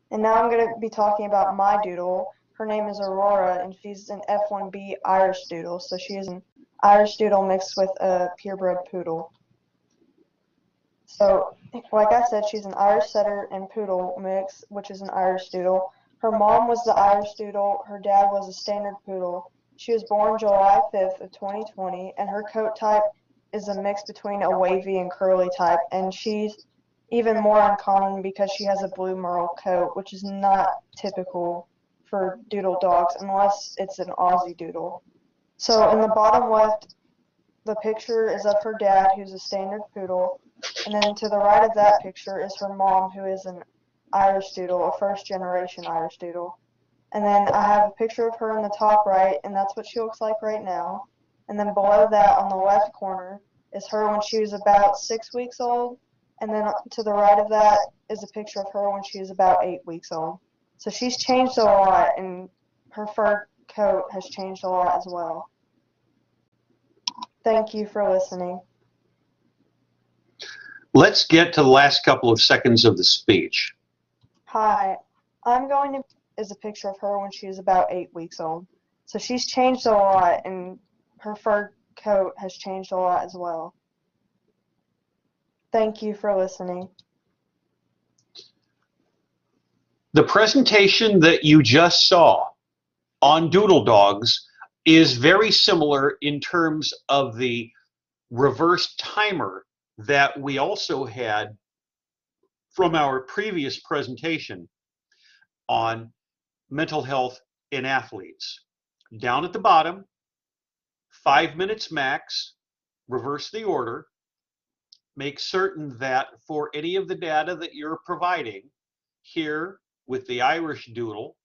And now I'm going to be talking about my doodle. Her name is Aurora, and she's an F1B Irish Doodle, so she is an Irish Doodle mixed with a purebred poodle. So, like I said, she's an Irish Setter and Poodle mix, which is an Irish Doodle. Her mom was the Irish Doodle, her dad was a Standard Poodle. She was born July 5th of 2020, and her coat type is a mix between a wavy and curly type, and she's even more uncommon because she has a blue merle coat, which is not typical for doodle dogs unless it's an Aussie doodle. So in the bottom left, the picture is of her dad, who's a standard poodle, and then to the right of that picture is her mom, who is an Irish doodle, a first-generation Irish doodle. And then I have a picture of her in the top right, and that's what she looks like right now. And then below that, on the left corner, is her when she was about 6 weeks old. And then to the right of that is a picture of her when she was about 8 weeks old. So she's changed a lot, and her fur coat has changed a lot as well. Thank you for listening. Let's get to the last couple of seconds of the speech. Hi, I'm going to is a picture of her when she was about 8 weeks old. So she's changed a lot, and her fur coat has changed a lot as well. Thank you for listening. The presentation that you just saw on Doodle Dogs is very similar in terms of the reverse timer that we also had from our previous presentation on mental health in athletes. Down at the bottom, 5 minutes max, reverse the order, make certain that for any of the data that you're providing here with the Irish doodle,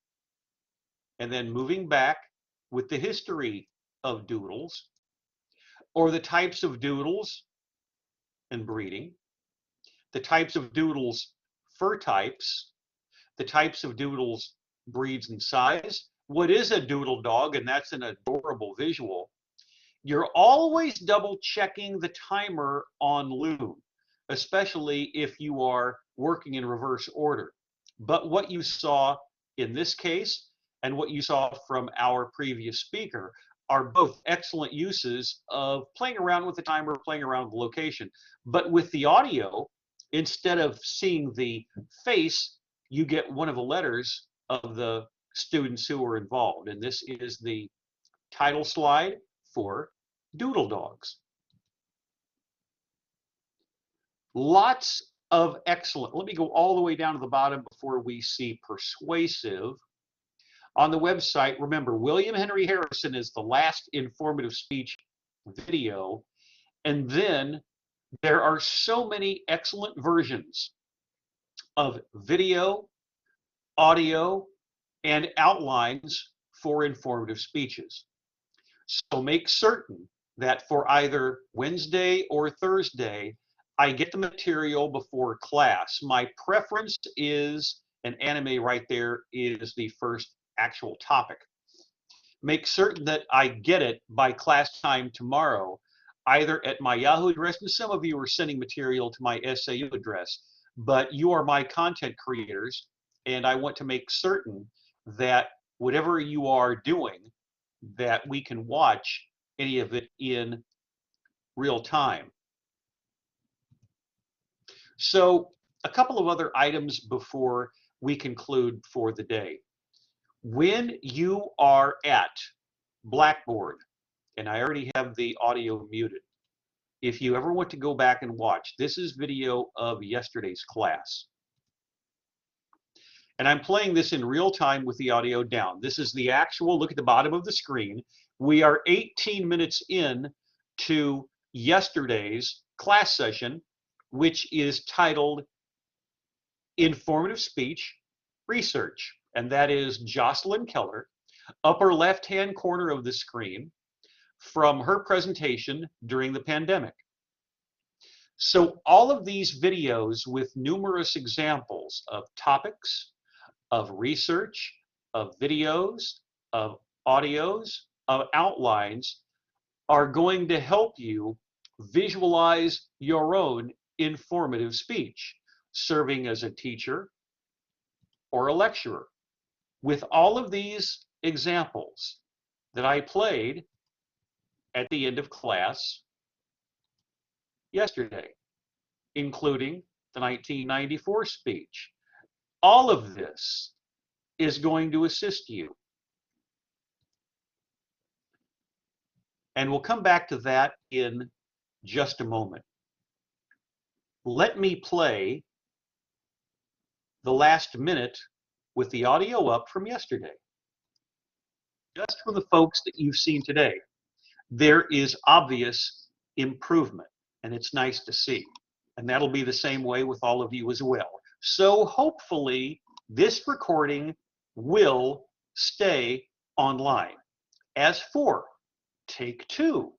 and then moving back with the history of doodles, or the types of doodles and breeding, the types of doodles fur types, the types of doodles breeds and size, what is a doodle dog, and that's an adorable visual. You're always double checking the timer on Loom, especially if you are working in reverse order. But what you saw in this case and what you saw from our previous speaker are both excellent uses of playing around with the timer, playing around with the location. But with the audio, instead of seeing the face, you get one of the letters of the students who were involved. And this is the title slide for Doodle Dogs. Lots of excellent. Let me go all the way down to the bottom before we see persuasive. On the website, remember, William Henry Harrison is the last informative speech video. And then there are so many excellent versions of video, audio, and outlines for informative speeches. So make certain that for either Wednesday or Thursday, I get the material before class. My preference is an anime right there is the first actual topic. Make certain that I get it by class time tomorrow, either at my Yahoo address, and some of you are sending material to my SAU address, but you are my content creators, and I want to make certain that whatever you are doing, that we can watch any of it in real time. So a couple of other items before we conclude for the day. When you are at Blackboard, and I already have the audio muted, if you ever want to go back and watch, this is video of yesterday's class. And I'm playing this in real time with the audio down. This is the actual, look at the bottom of the screen. We are 18 minutes in to yesterday's class session, which is titled Informative Speech Research. And that is Jocelyn Keller, upper left-hand corner of the screen, from her presentation during the pandemic. So all of these videos with numerous examples of topics, of research, of videos, of audios, of outlines are going to help you visualize your own informative speech, serving as a teacher or a lecturer. With all of these examples that I played at the end of class yesterday, including the 1994 speech, all of this is going to assist you. And we'll come back to that in just a moment. Let me play the last minute with the audio up from yesterday. just from the folks that you've seen today, there is obvious improvement, and it's nice to see. And that'll be the same way with all of you as well. So hopefully this recording will stay online. As for take 2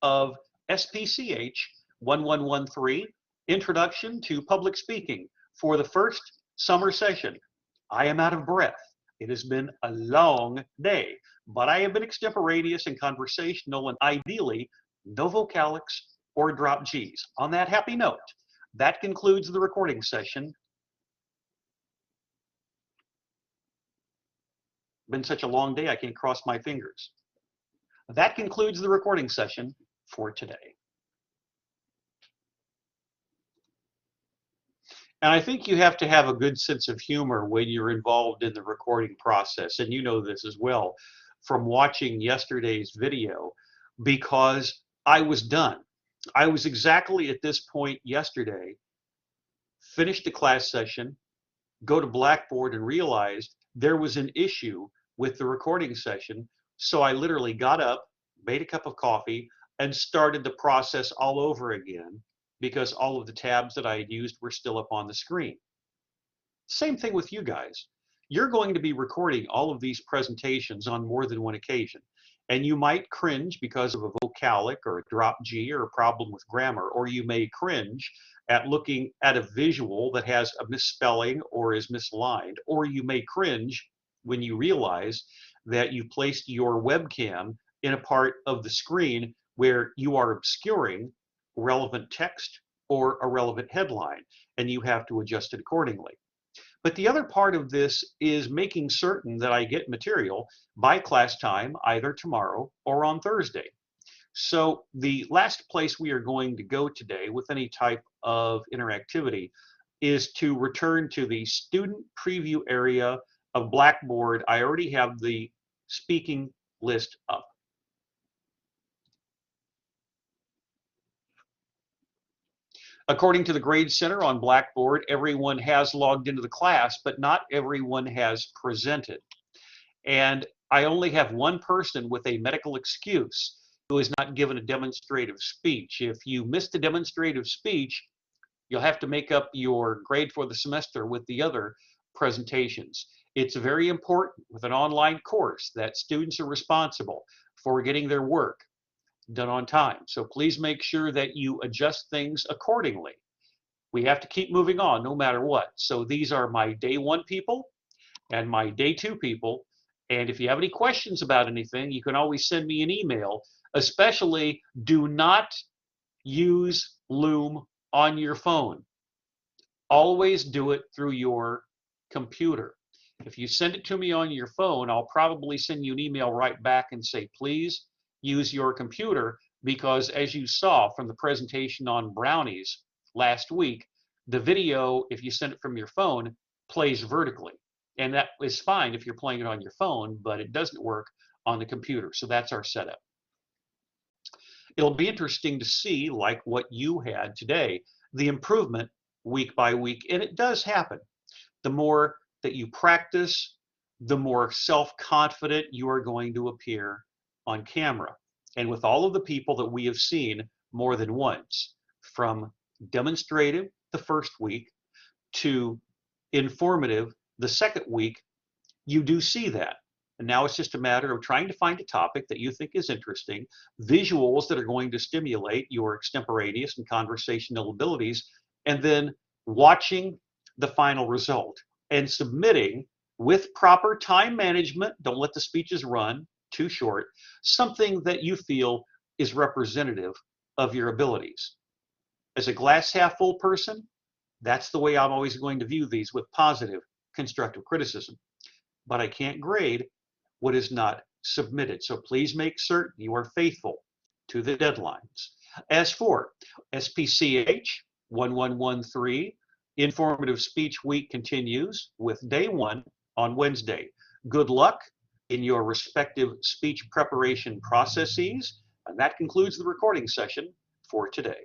of SPCH 1113, Introduction to Public Speaking, for the first summer session, I am out of breath. It has been a long day, but I have been extemporaneous and conversational, and ideally no vocalics or drop G's. On that happy note, that concludes the recording session. Been such a long day, I can't cross my fingers. That concludes the recording session for today. And I think you have to have a good sense of humor when you're involved in the recording process. And you know this as well from watching yesterday's video, because I was done. I was exactly at this point yesterday, finished the class session, go to Blackboard and realized there was an issue with the recording session. So I literally got up, made a cup of coffee, and started the process all over again, because all of the tabs that I had used were still up on the screen. Same thing with you guys. You're going to be recording all of these presentations on more than one occasion. And you might cringe because of a vocalic or a drop G or a problem with grammar, or you may cringe at looking at a visual that has a misspelling or is misaligned, or you may cringe when you realize that you placed your webcam in a part of the screen where you are obscuring relevant text or a relevant headline, and you have to adjust it accordingly. But the other part of this is making certain that I get material by class time, either tomorrow or on Thursday. So the last place we are going to go today with any type of interactivity is to return to the student preview area of Blackboard. I already have the speaking list up. According to the Grade Center on Blackboard, everyone has logged into the class, but not everyone has presented. And I only have one person with a medical excuse who has not given a demonstrative speech. If you missed a demonstrative speech, you'll have to make up your grade for the semester with the other presentations. It's very important with an online course that students are responsible for getting their work done on time. So please make sure that you adjust things accordingly. We have to keep moving on no matter what. So these are my day 1 people and my day 2 people. And if you have any questions about anything, you can always send me an email. Especially, do not use Loom on your phone. Always do it through your computer. If you send it to me on your phone, I'll probably send you an email right back and say, please use your computer, because as you saw from the presentation on brownies last week, the video, if you send it from your phone, plays vertically. And that is fine if you're playing it on your phone, but it doesn't work on the computer. So that's our setup. It'll be interesting to see, like what you had today, the improvement week by week. And it does happen. The more that you practice, the more self-confident you are going to appear on camera. And with all of the people that we have seen more than once, from demonstrative the first week to informative the second week, you do see that. And now it's just a matter of trying to find a topic that you think is interesting, visuals that are going to stimulate your extemporaneous and conversational abilities, and then watching the final result and submitting with proper time management. Don't let the speeches run too short. Something that you feel is representative of your abilities. As a glass half full person, that's the way I'm always going to view these, with positive, constructive criticism. But I can't grade what is not submitted. So please make certain you are faithful to the deadlines. As for SPCH 1113, Informative Speech Week continues with day 1 on Wednesday. Good luck in your respective speech preparation processes. And that concludes the recording session for today.